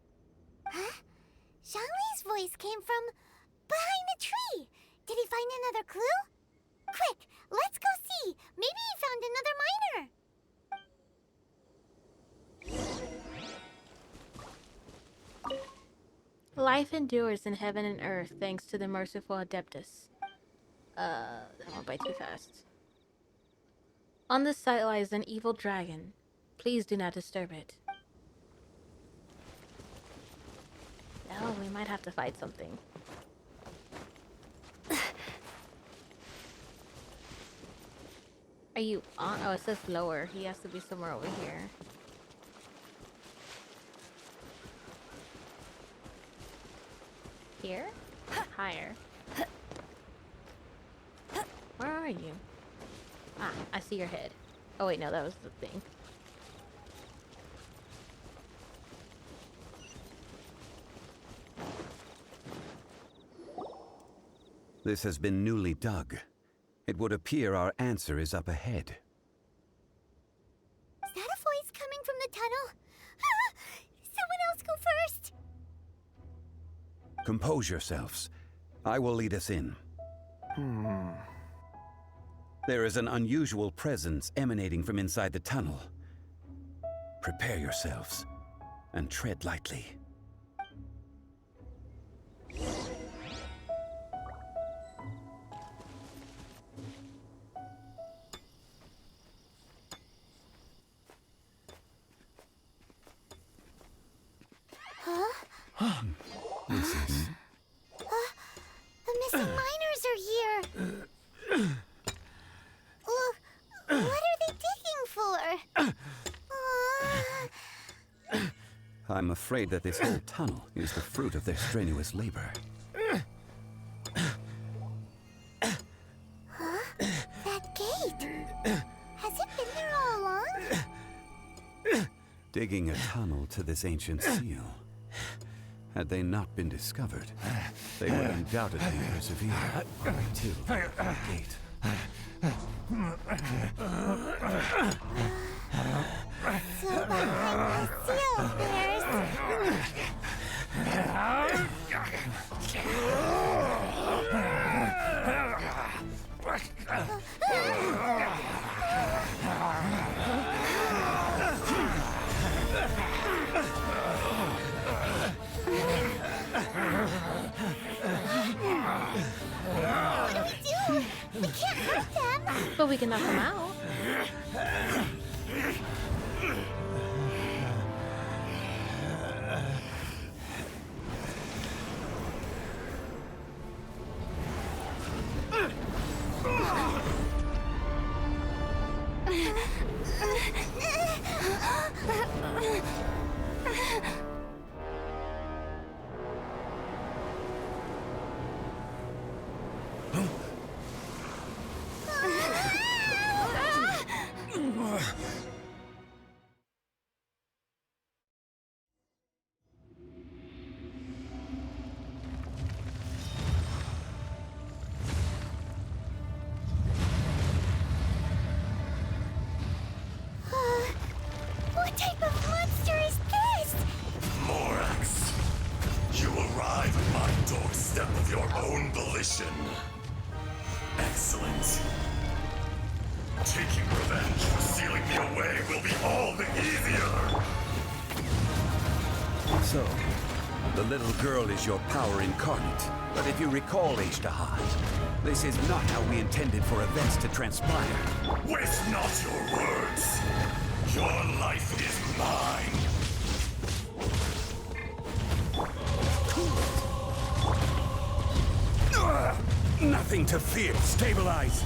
Huh? Zhongli's voice came from behind the tree. Did he find another clue? Quick, let's go see. Maybe he found another miner. Life endures in heaven and earth thanks to the merciful Adeptus. That went by too fast. On this site lies an evil dragon. Please do not disturb it. Oh, we might have to fight something. Are you on? Oh, it says lower. He has to be somewhere over here. Here? Higher. Where are you? Ah, I see your head. Oh wait, no, that was the thing. This has been newly dug. It would appear our answer is up ahead. Is that a voice coming from the tunnel? Someone else go first! Compose yourselves. I will lead us in. There is an unusual presence emanating from inside the tunnel. Prepare yourselves and tread lightly. This is... The missing miners are here! What are they digging for? I'm afraid that this whole tunnel is the fruit of their strenuous labor. That gate! Has it been there all along? Digging a tunnel to this ancient seal. Had they not been discovered, they would undoubtedly persevere until the gate. So behind the seal, there's... What do we do? We can't hurt them! But we can knock them out. What type of monster is this? Morax, you arrive at my doorstep of your own volition. Excellent. Taking revenge for sealing me away will be all the easier. So, the little girl is your power incarnate. But if you recall, H-Dahad, this is not how we intended for events to transpire. Waste not your words. Your life is mine. Nothing to fear. Stabilize.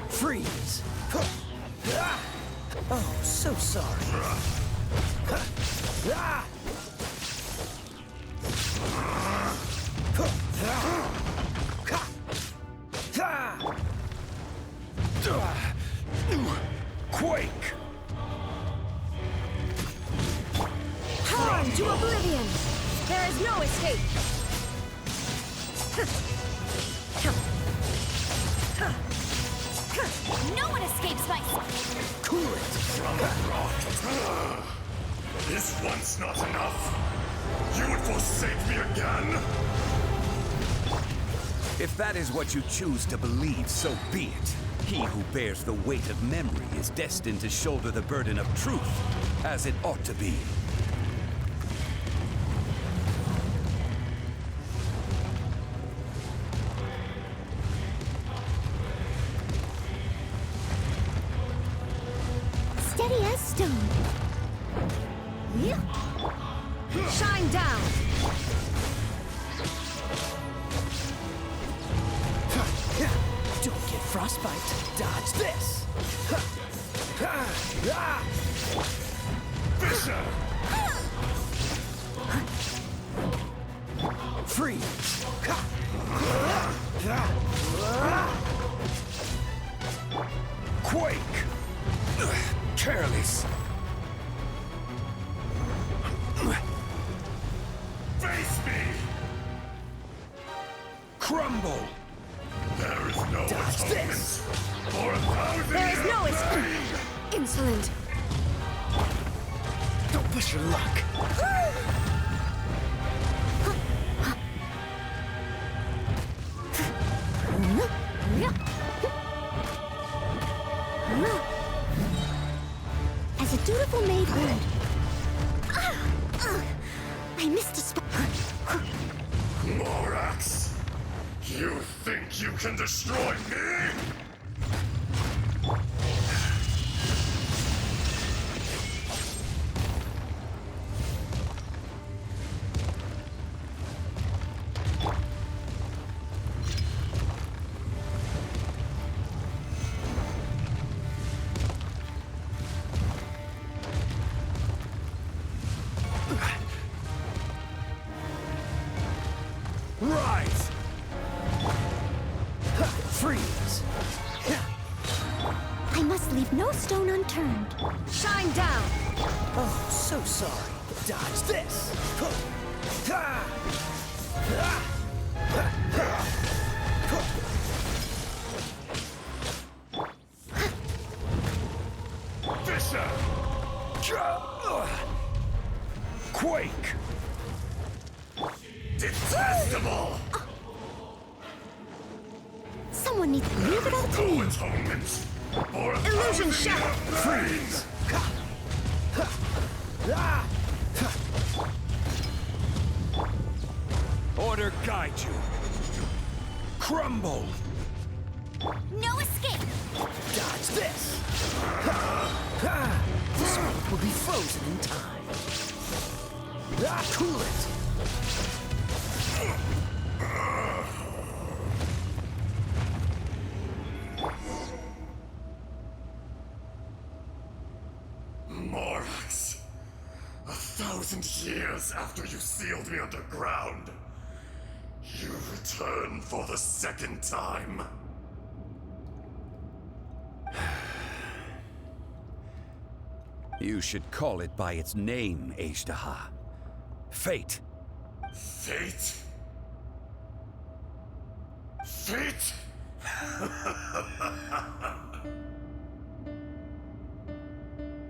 Freeze! Oh, so sorry. Quake! Harm to oblivion! There is no escape! No one escapes my... Cool it! From the rock. Is once not enough? You would forsake me again? If that is what you choose to believe, so be it. He who bears the weight of memory is destined to shoulder the burden of truth, as it ought to be. Steady as stone. Shine down. Don't get frostbite. Dodge this. Fisher! Freeze. Quake! Careless. Face me! Crumble. There is no Dodge atonement this. for 1,000 There is years no of pain. Insolent. Don't push your luck. As a dutiful maid would. I missed a spot. Morax! You think you can destroy me? Rise. Freeze. I must leave no stone unturned. Shine down. Oh, so sorry. Dodge this. Fisher! Quake. Detestable! Someone needs to leave it all to No me. atonement for Illusion 1,000 shattered. years of pain. Order guide you. Crumble. No escape. Dodge this. This one will be frozen in time. Cool it. Morax, 1,000 years after you sealed me underground, you return for the second time. You should call it by its name, Ajdaha. Fate. Fate? Fate?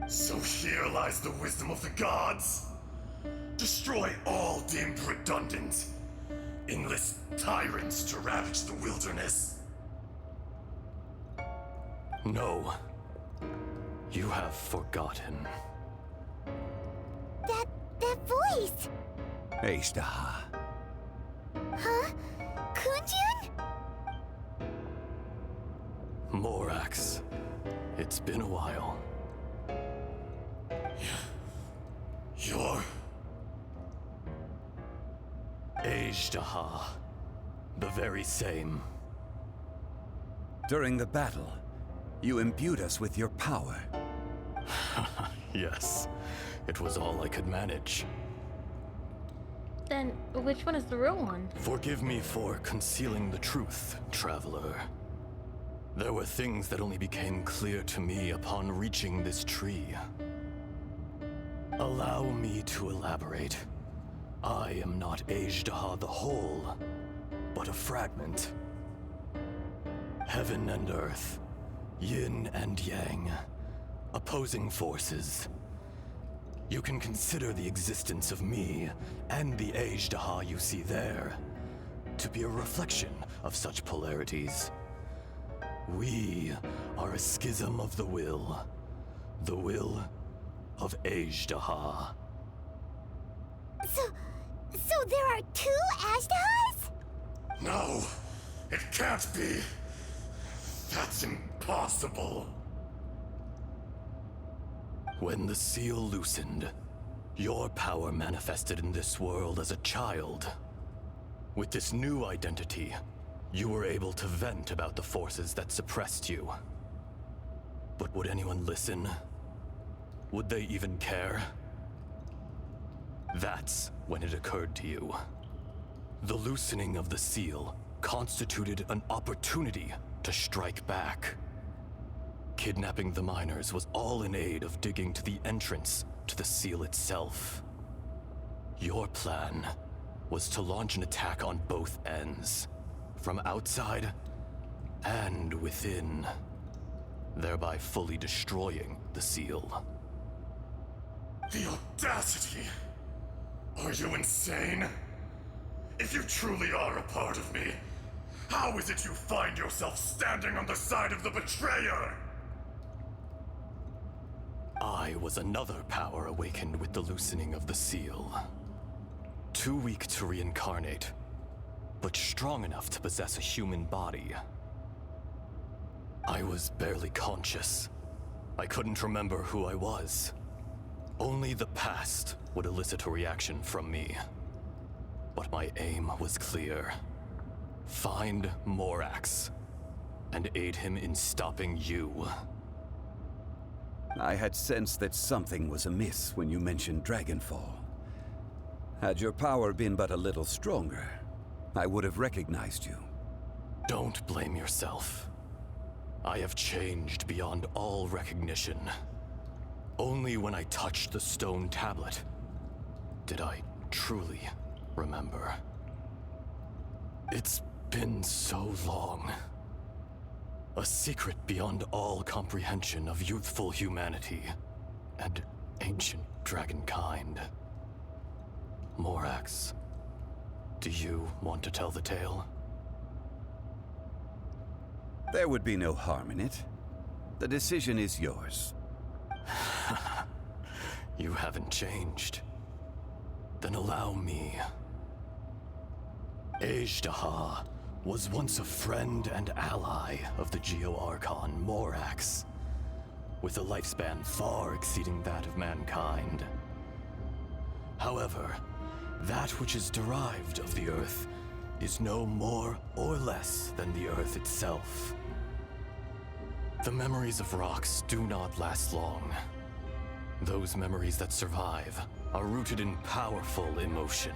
So here lies the wisdom of the gods. Destroy all deemed redundant. Enlist tyrants to ravage the wilderness. No. You have forgotten. That voice. Ajdaha. Huh? Kunjun? Morax. It's been a while. You're... Ajdaha. The very same. During the battle, you imbued us with your power. Yes. It was all I could manage. Then which one is the real one? Forgive me for concealing the truth, traveler. There were things that only became clear to me upon reaching this tree. Allow me to elaborate. I am not Ajdaha the whole, but a fragment. Heaven and earth, yin and yang, opposing forces. You can consider the existence of me and the Ajdaha you see there to be a reflection of such polarities. We are a schism of the will of Ajdaha. So there are two Ashdahas? No, it can't be. That's impossible. When the seal loosened, your power manifested in this world as a child. With this new identity, you were able to vent about the forces that suppressed you. But would anyone listen? Would they even care? That's when it occurred to you. The loosening of the seal constituted an opportunity to strike back. Kidnapping the miners was all in aid of digging to the entrance to the seal itself. Your plan was to launch an attack on both ends, from outside and within, thereby fully destroying the seal. The audacity! Are you insane? If you truly are a part of me, how is it you find yourself standing on the side of the betrayer? I was another power awakened with the loosening of the seal. Too weak to reincarnate, but strong enough to possess a human body. I was barely conscious. I couldn't remember who I was. Only the past would elicit a reaction from me. But my aim was clear. Find Morax and aid him in stopping you. I had sensed that something was amiss when you mentioned Dragonfall. Had your power been but a little stronger, I would have recognized you. Don't blame yourself. I have changed beyond all recognition. Only when I touched the stone tablet did I truly remember. It's been so long. A secret beyond all comprehension of youthful humanity and ancient dragonkind. Morax, do you want to tell the tale? There would be no harm in it. The decision is yours. You haven't changed. Then allow me. Ajdaha was once a friend and ally of the Geo-Archon Morax, with a lifespan far exceeding that of mankind. However, that which is derived of the Earth is no more or less than the Earth itself. The memories of rocks do not last long. Those memories that survive are rooted in powerful emotion.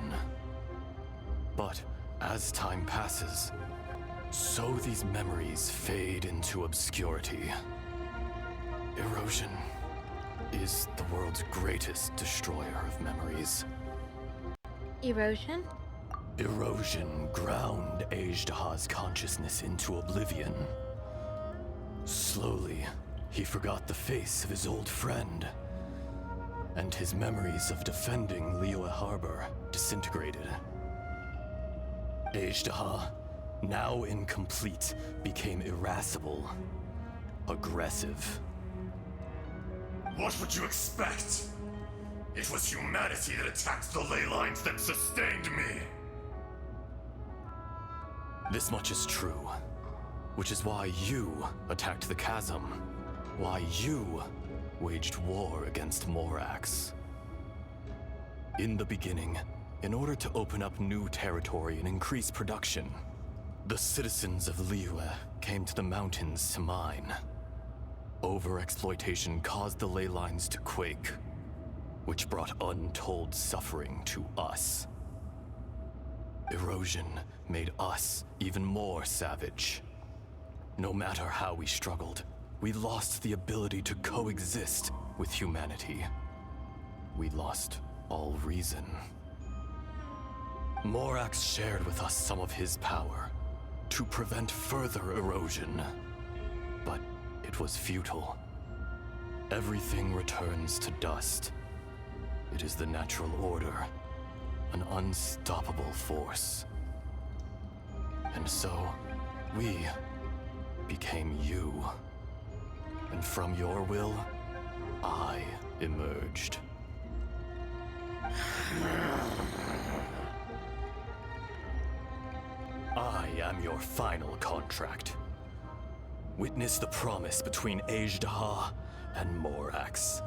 But as time passes, so these memories fade into obscurity. Erosion is the world's greatest destroyer of memories. Erosion? Erosion ground Ajdaha's consciousness into oblivion. Slowly, he forgot the face of his old friend, and his memories of defending Liyue Harbor disintegrated. Ajdaha, now incomplete, became irascible, aggressive. What would you expect? It was humanity that attacked the ley lines that sustained me. This much is true, which is why you attacked the chasm, why you waged war against Morax. In the beginning, in order to open up new territory and increase production, the citizens of Liyue came to the mountains to mine. Overexploitation caused the ley lines to quake, which brought untold suffering to us. Erosion made us even more savage. No matter how we struggled, we lost the ability to coexist with humanity. We lost all reason. Morax shared with us some of his power to prevent further erosion, but it was futile. Everything returns to dust. It is the natural order, an unstoppable force. And so, we became you. And from your will, I emerged. I am your final contract. Witness the promise between Ajdaha and Morax.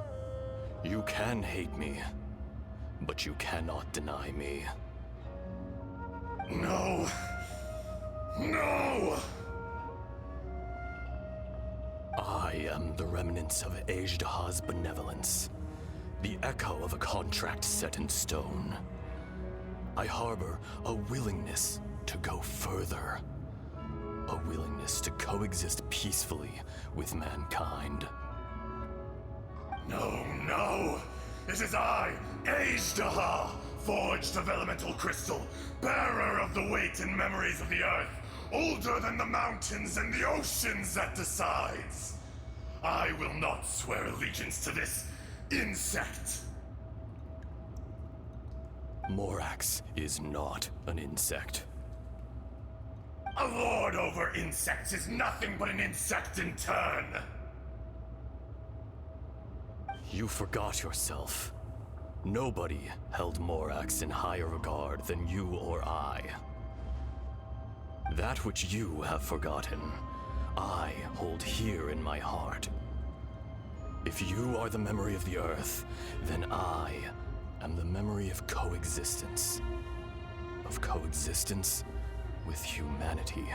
You can hate me, but you cannot deny me. No. No! I am the remnants of Ajdaha's benevolence, the echo of a contract set in stone. I harbor a willingness to go further, a willingness to coexist peacefully with mankind. No, no! It is I, Ajdaha, forged of elemental crystal, bearer of the weight and memories of the earth, older than the mountains and the oceans at the sides. I will not swear allegiance to this insect. Morax is not an insect. A lord over insects is nothing but an insect in turn. You forgot yourself. Nobody held Morax in higher regard than you or I. That which you have forgotten, I hold here in my heart. If you are the memory of the Earth, then I am the memory of coexistence. Of coexistence with humanity.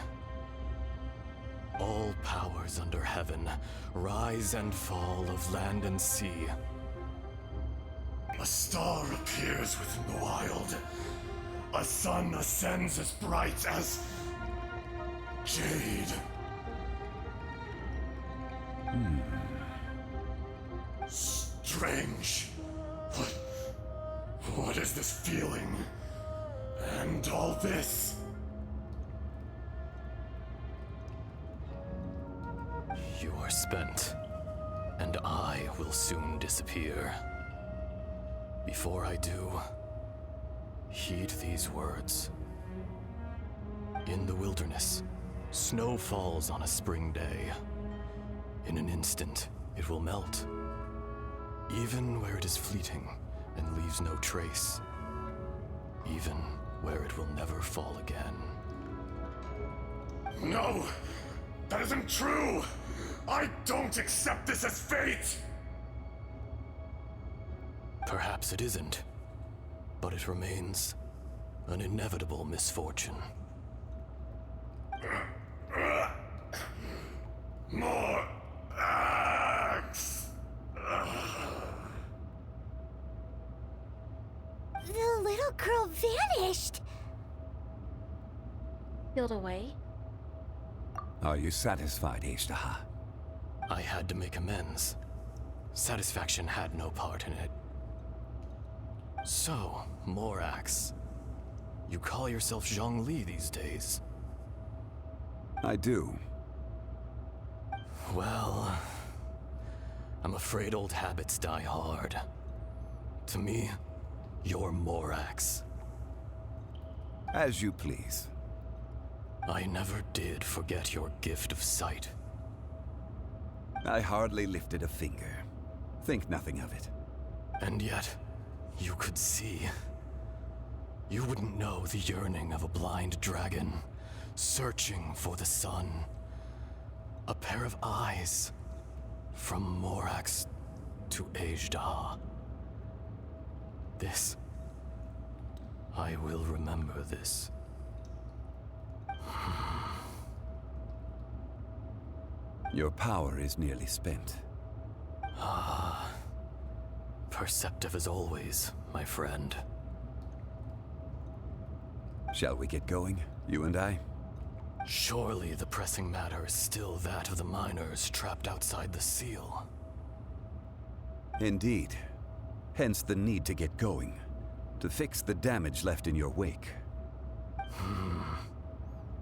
All powers under heaven, rise and fall of land and sea. A star appears within the wild. A sun ascends as bright as jade. Strange. What is this feeling? And all this? You are spent, and I will soon disappear. Before I do, heed these words. In the wilderness, snow falls on a spring day. In an instant, it will melt. Even where it is fleeting and leaves no trace. Even where it will never fall again. No! That isn't true! I don't accept this as fate! Perhaps it isn't, but it remains an inevitable misfortune. More axe! The little girl vanished! Peeled away? Are you satisfied, Ajdaha? I had to make amends. Satisfaction had no part in it. So, Morax, you call yourself Zhongli these days? I do. Well, I'm afraid old habits die hard. To me, you're Morax. As you please. I never did forget your gift of sight. I hardly lifted a finger. Think nothing of it. And yet, you could see. You wouldn't know the yearning of a blind dragon, searching for the sun. A pair of eyes, from Morax to Ajdaha. This, I will remember this. Your power is nearly spent. Ah, perceptive as always, my friend. Shall we get going, you and I? Surely the pressing matter is still that of the miners trapped outside the seal. Indeed. Hence the need to get going. To fix the damage left in your wake.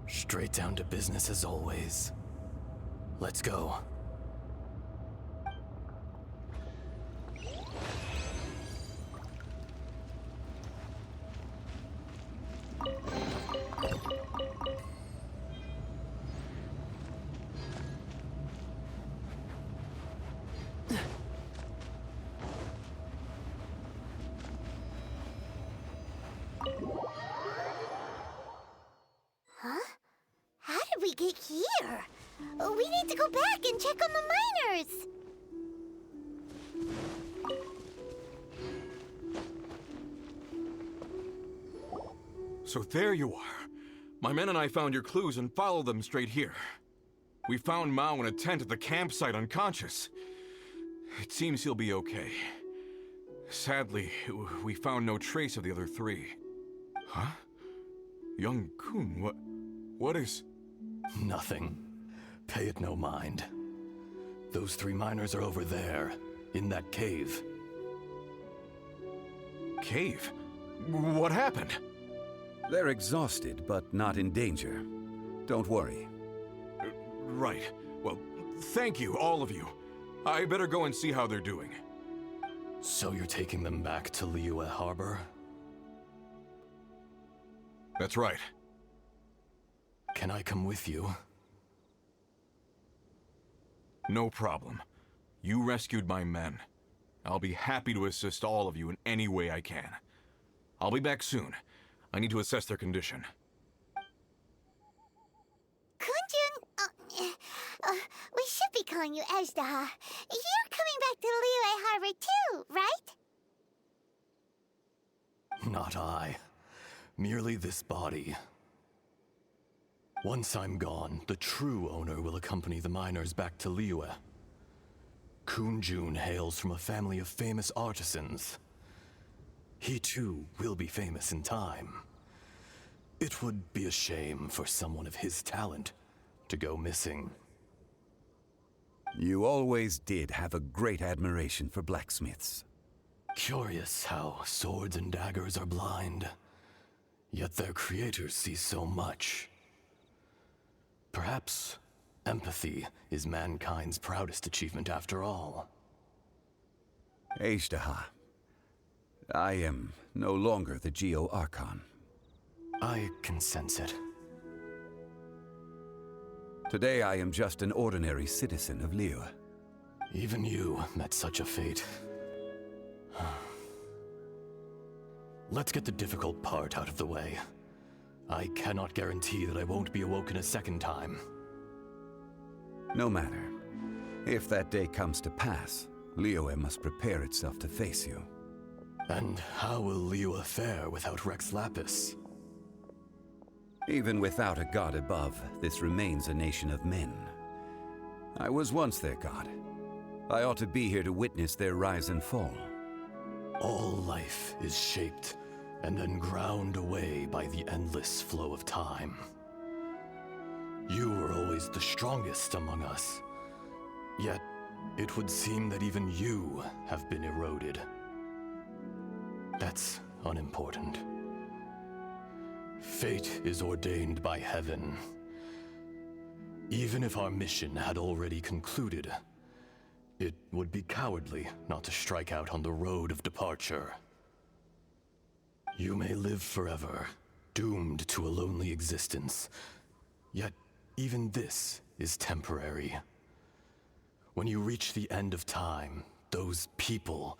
Straight down to business as always. Let's go. Huh? How did we get here? We need to go back and check on the miners! So there you are. My men and I found your clues and followed them straight here. We found Mao in a tent at the campsite unconscious. It seems he'll be okay. Sadly, we found no trace of the other three. Huh? Young Kun, what is... Nothing. Pay it no mind. Those 3 miners are over there, in that cave. Cave? What happened? They're exhausted, but not in danger. Don't worry. Right. Well, thank you, all of you. I better go and see how they're doing. So you're taking them back to Liyue Harbor? That's right. Can I come with you? No problem. You rescued my men. I'll be happy to assist all of you in any way I can. I'll be back soon. I need to assess their condition. Kunjun, we should be calling you Ajdaha. You're coming back to Liyue Harbor too, right? Not I. Merely this body. Once I'm gone, the true owner will accompany the miners back to Liyue. Kunjun hails from a family of famous artisans. He too will be famous in time. It would be a shame for someone of his talent to go missing. You always did have a great admiration for blacksmiths. Curious how swords and daggers are blind, yet their creators see so much. Perhaps empathy is mankind's proudest achievement after all. Ajdaha, I am no longer the Geo-Archon. I can sense it. Today I am just an ordinary citizen of Liyue. Even you met such a fate. Let's get the difficult part out of the way. I cannot guarantee that I won't be awoken a second time. No matter. If that day comes to pass, Liyue must prepare itself to face you. And how will Liyue fare without Rex Lapis? Even without a god above, this remains a nation of men. I was once their god. I ought to be here to witness their rise and fall. All life is shaped and then ground away by the endless flow of time. You were always the strongest among us, yet it would seem that even you have been eroded. That's unimportant. Fate is ordained by heaven. Even if our mission had already concluded, it would be cowardly not to strike out on the road of departure. You may live forever, doomed to a lonely existence, yet even this is temporary. When you reach the end of time, those people,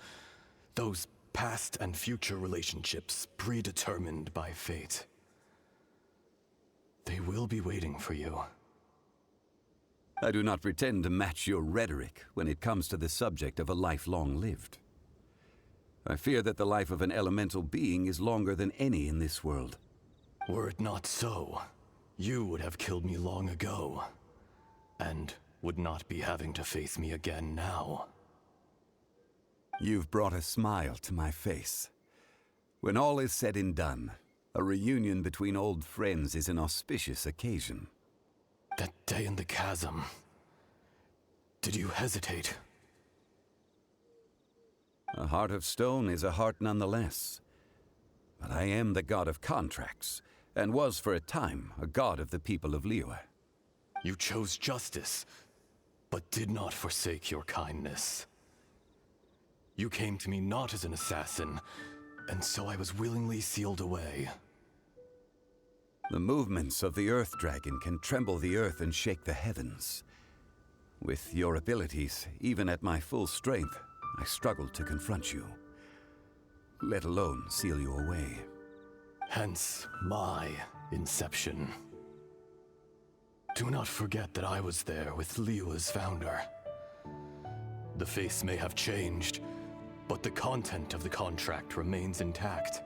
those past and future relationships predetermined by fate, they will be waiting for you. I do not pretend to match your rhetoric when it comes to the subject of a life long lived. I fear that the life of an elemental being is longer than any in this world. Were it not so, you would have killed me long ago, and would not be having to face me again now. You've brought a smile to my face. When all is said and done, a reunion between old friends is an auspicious occasion. That day in the chasm, did you hesitate? A heart of stone is a heart nonetheless. But I am the god of contracts, and was for a time a god of the people of Liyue. You chose justice, but did not forsake your kindness. You came to me not as an assassin, and so I was willingly sealed away. The movements of the Earth Dragon can tremble the earth and shake the heavens. With your abilities, even at my full strength, I struggled to confront you, let alone seal you away. Hence my inception. Do not forget that I was there with Liyue's founder. The face may have changed, but the content of the contract remains intact.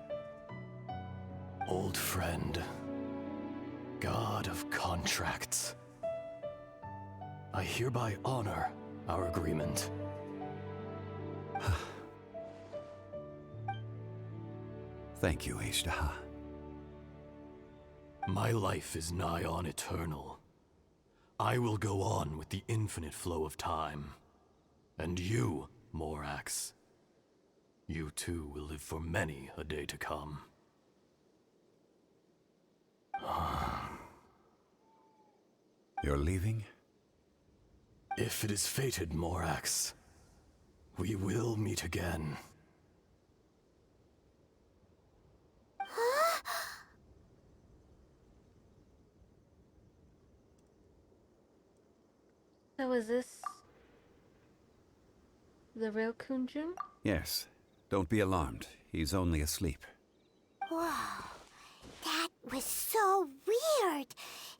old friend, God of contracts. I hereby honor our agreement. Thank you, Ashtaha. My life is nigh on eternal. I will go on with the infinite flow of time. And you, Morax, you too will live for many a day to come. You're leaving? If it is fated, Morax, we will meet again. So is this the real Kunjun? Yes. Don't be alarmed. He's only asleep. Whoa, that was so weird.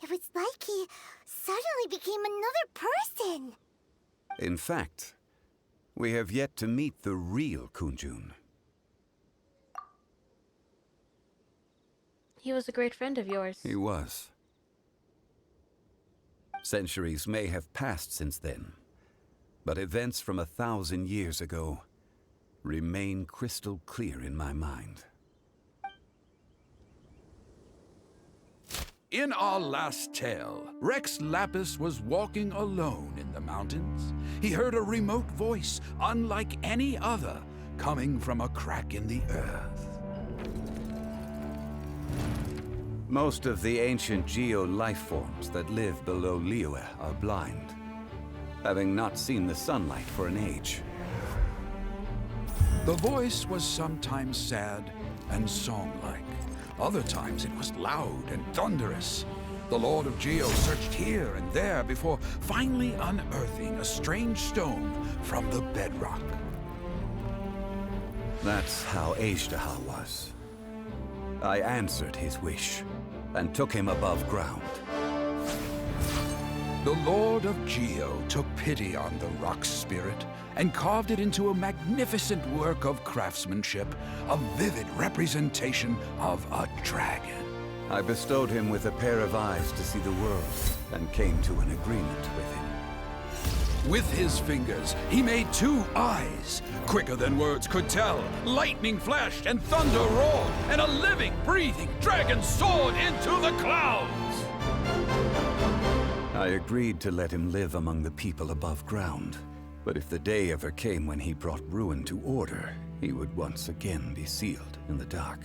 It was like he suddenly became another person. In fact, we have yet to meet the real Kunjun. He was a great friend of yours. He was. Centuries may have passed since then, but events from 1,000 years ago remain crystal clear in my mind. In our last tale, Rex Lapis was walking alone in the mountains. He heard a remote voice, unlike any other, coming from a crack in the earth. Most of the ancient geo-life forms that live below Liyue are blind, having not seen the sunlight for an age. The voice was sometimes sad and song-like. Other times it was loud and thunderous. The Lord of Geo searched here and there before finally unearthing a strange stone from the bedrock. That's how Ashtaha was. I answered his wish and took him above ground. The Lord of Geo took pity on the rock spirit and carved it into a magnificent work of craftsmanship, a vivid representation of a dragon. I bestowed him with a pair of eyes to see the world and came to an agreement with him. With his fingers, he made 2 eyes, quicker than words could tell. Lightning flashed and thunder roared, and a living, breathing dragon soared into the clouds. I agreed to let him live among the people above ground. But if the day ever came when he brought ruin to order, he would once again be sealed in the dark.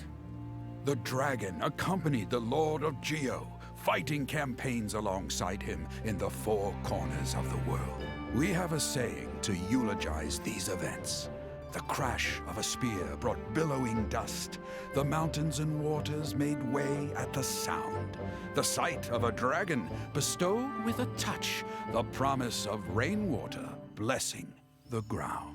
The dragon accompanied the Lord of Geo, fighting campaigns alongside him in the 4 corners of the world. We have a saying to eulogize these events. The crash of a spear brought billowing dust. The mountains and waters made way at the sound. The sight of a dragon bestowed with a touch the promise of rainwater blessing the ground.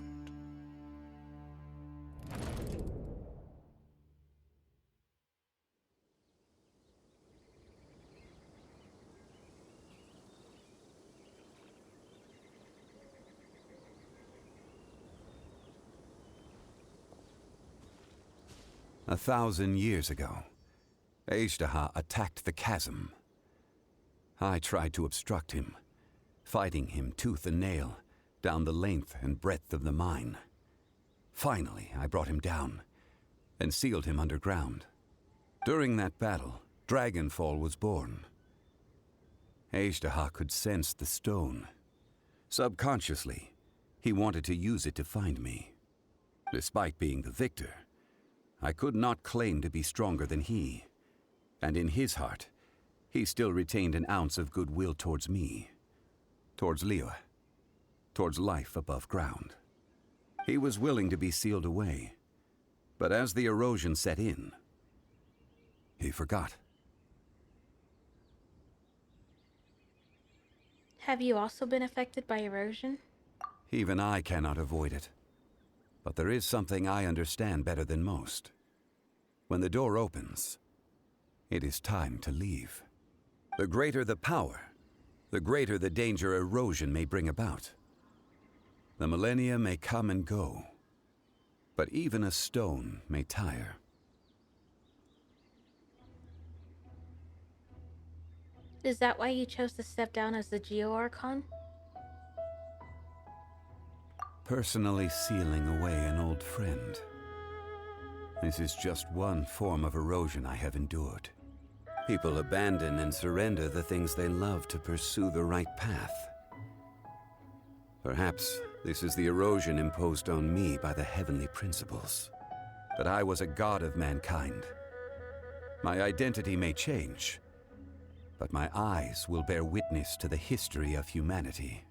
A 1,000 years ago, Ashtaha attacked the chasm. I tried to obstruct him, fighting him tooth and nail down the length and breadth of the mine. Finally, I brought him down and sealed him underground. During that battle, Dragonfall was born. Ashtaha could sense the stone. Subconsciously, he wanted to use it to find me. Despite being the victor, I could not claim to be stronger than he, and in his heart, he still retained an ounce of goodwill towards me, towards Liyue, towards life above ground. He was willing to be sealed away, but as the erosion set in, he forgot. Have you also been affected by erosion? Even I cannot avoid it. But there is something I understand better than most. When the door opens, it is time to leave. The greater the power, the greater the danger erosion may bring about. The millennia may come and go, but even a stone may tire. Is that why you chose to step down as the Geo Archon? Personally sealing away an old friend. This is just one form of erosion I have endured. People abandon and surrender the things they love to pursue the right path. Perhaps this is the erosion imposed on me by the heavenly principles. That I was a god of mankind. My identity may change, but my eyes will bear witness to the history of humanity.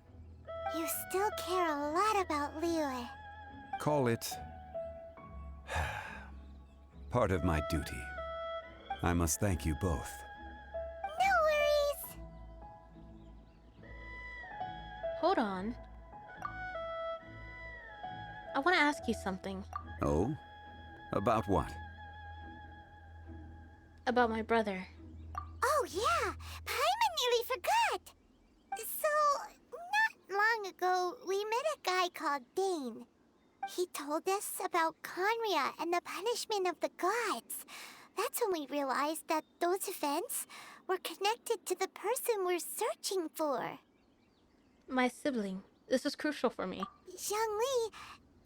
You still care a lot about Liyue. Call it part of my duty. I must thank you both. No worries. Hold on. I want to ask you something. Oh? About what? About my brother. Oh yeah, Paimon nearly forgot. So, not long ago, we met a guy called Dane. He told us about Conria and the punishment of the gods. That's when we realized that those events were connected to the person we're searching for. My sibling. This is crucial for me. Zhongli,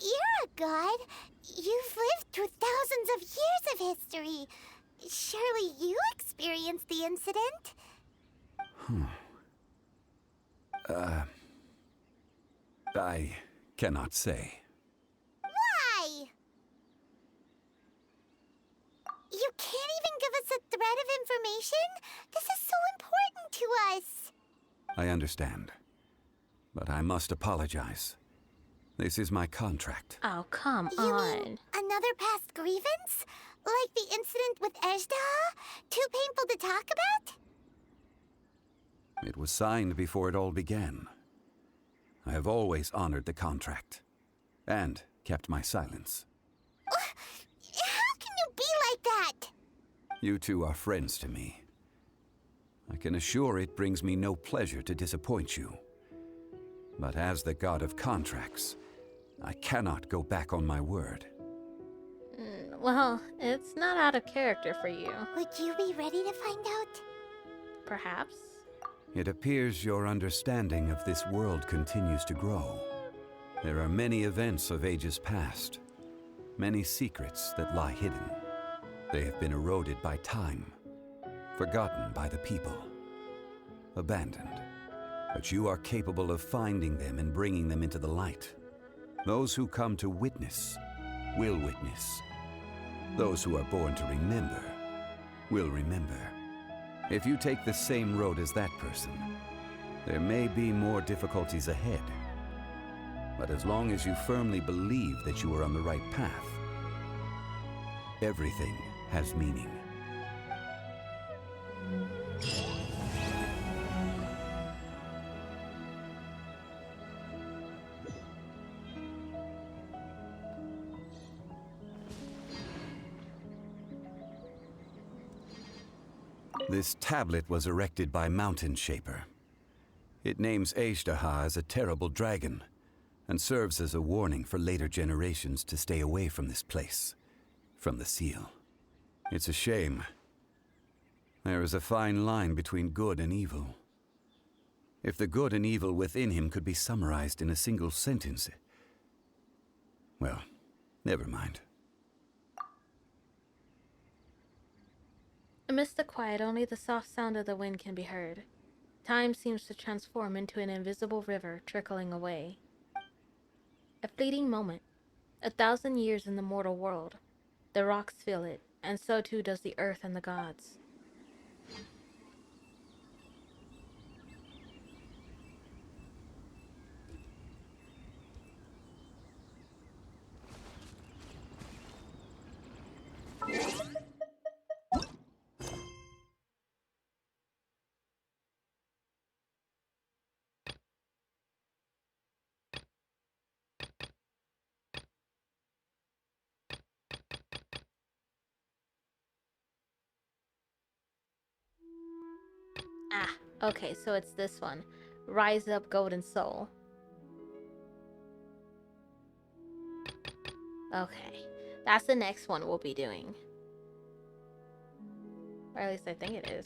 you're a god. You've lived through thousands of years of history. Surely you experienced the incident? I cannot say. Why? You can't even give us a thread of information? This is so important to us. I understand. But I must apologize. This is my contract. Oh, come You on. mean another past grievance? Like the incident with Ejda? Too painful to talk about? It was signed before it all began. I have always honored the contract. And kept my silence. How can you be like that? You two are friends to me. I can assure it brings me no pleasure to disappoint you. But as the god of contracts, I cannot go back on my word. Well, it's not out of character for you. Would you be ready to find out? Perhaps. It appears your understanding of this world continues to grow. There are many events of ages past, many secrets that lie hidden. They have been eroded by time, forgotten by the people, abandoned. But you are capable of finding them and bringing them into the light. Those who come to witness will witness. Those who are born to remember will remember. If you take the same road as that person, there may be more difficulties ahead. But as long as you firmly believe that you are on the right path, everything has meaning. This tablet was erected by Mountain Shaper. It names Ejdaha as a terrible dragon, and serves as a warning for later generations to stay away from this place, from the seal. It's a shame. There is a fine line between good and evil. If the good and evil within him could be summarized in a single sentence... Well, never mind. Amidst the quiet, only the soft sound of the wind can be heard. Time seems to transform into an invisible river trickling away. A fleeting moment, 1,000 years in the mortal world. The rocks feel it, and so too does the earth and the gods. Ah, okay, so it's this one. Rise Up, Golden Soul. Okay, that's the next one we'll be doing. Or at least I think it is.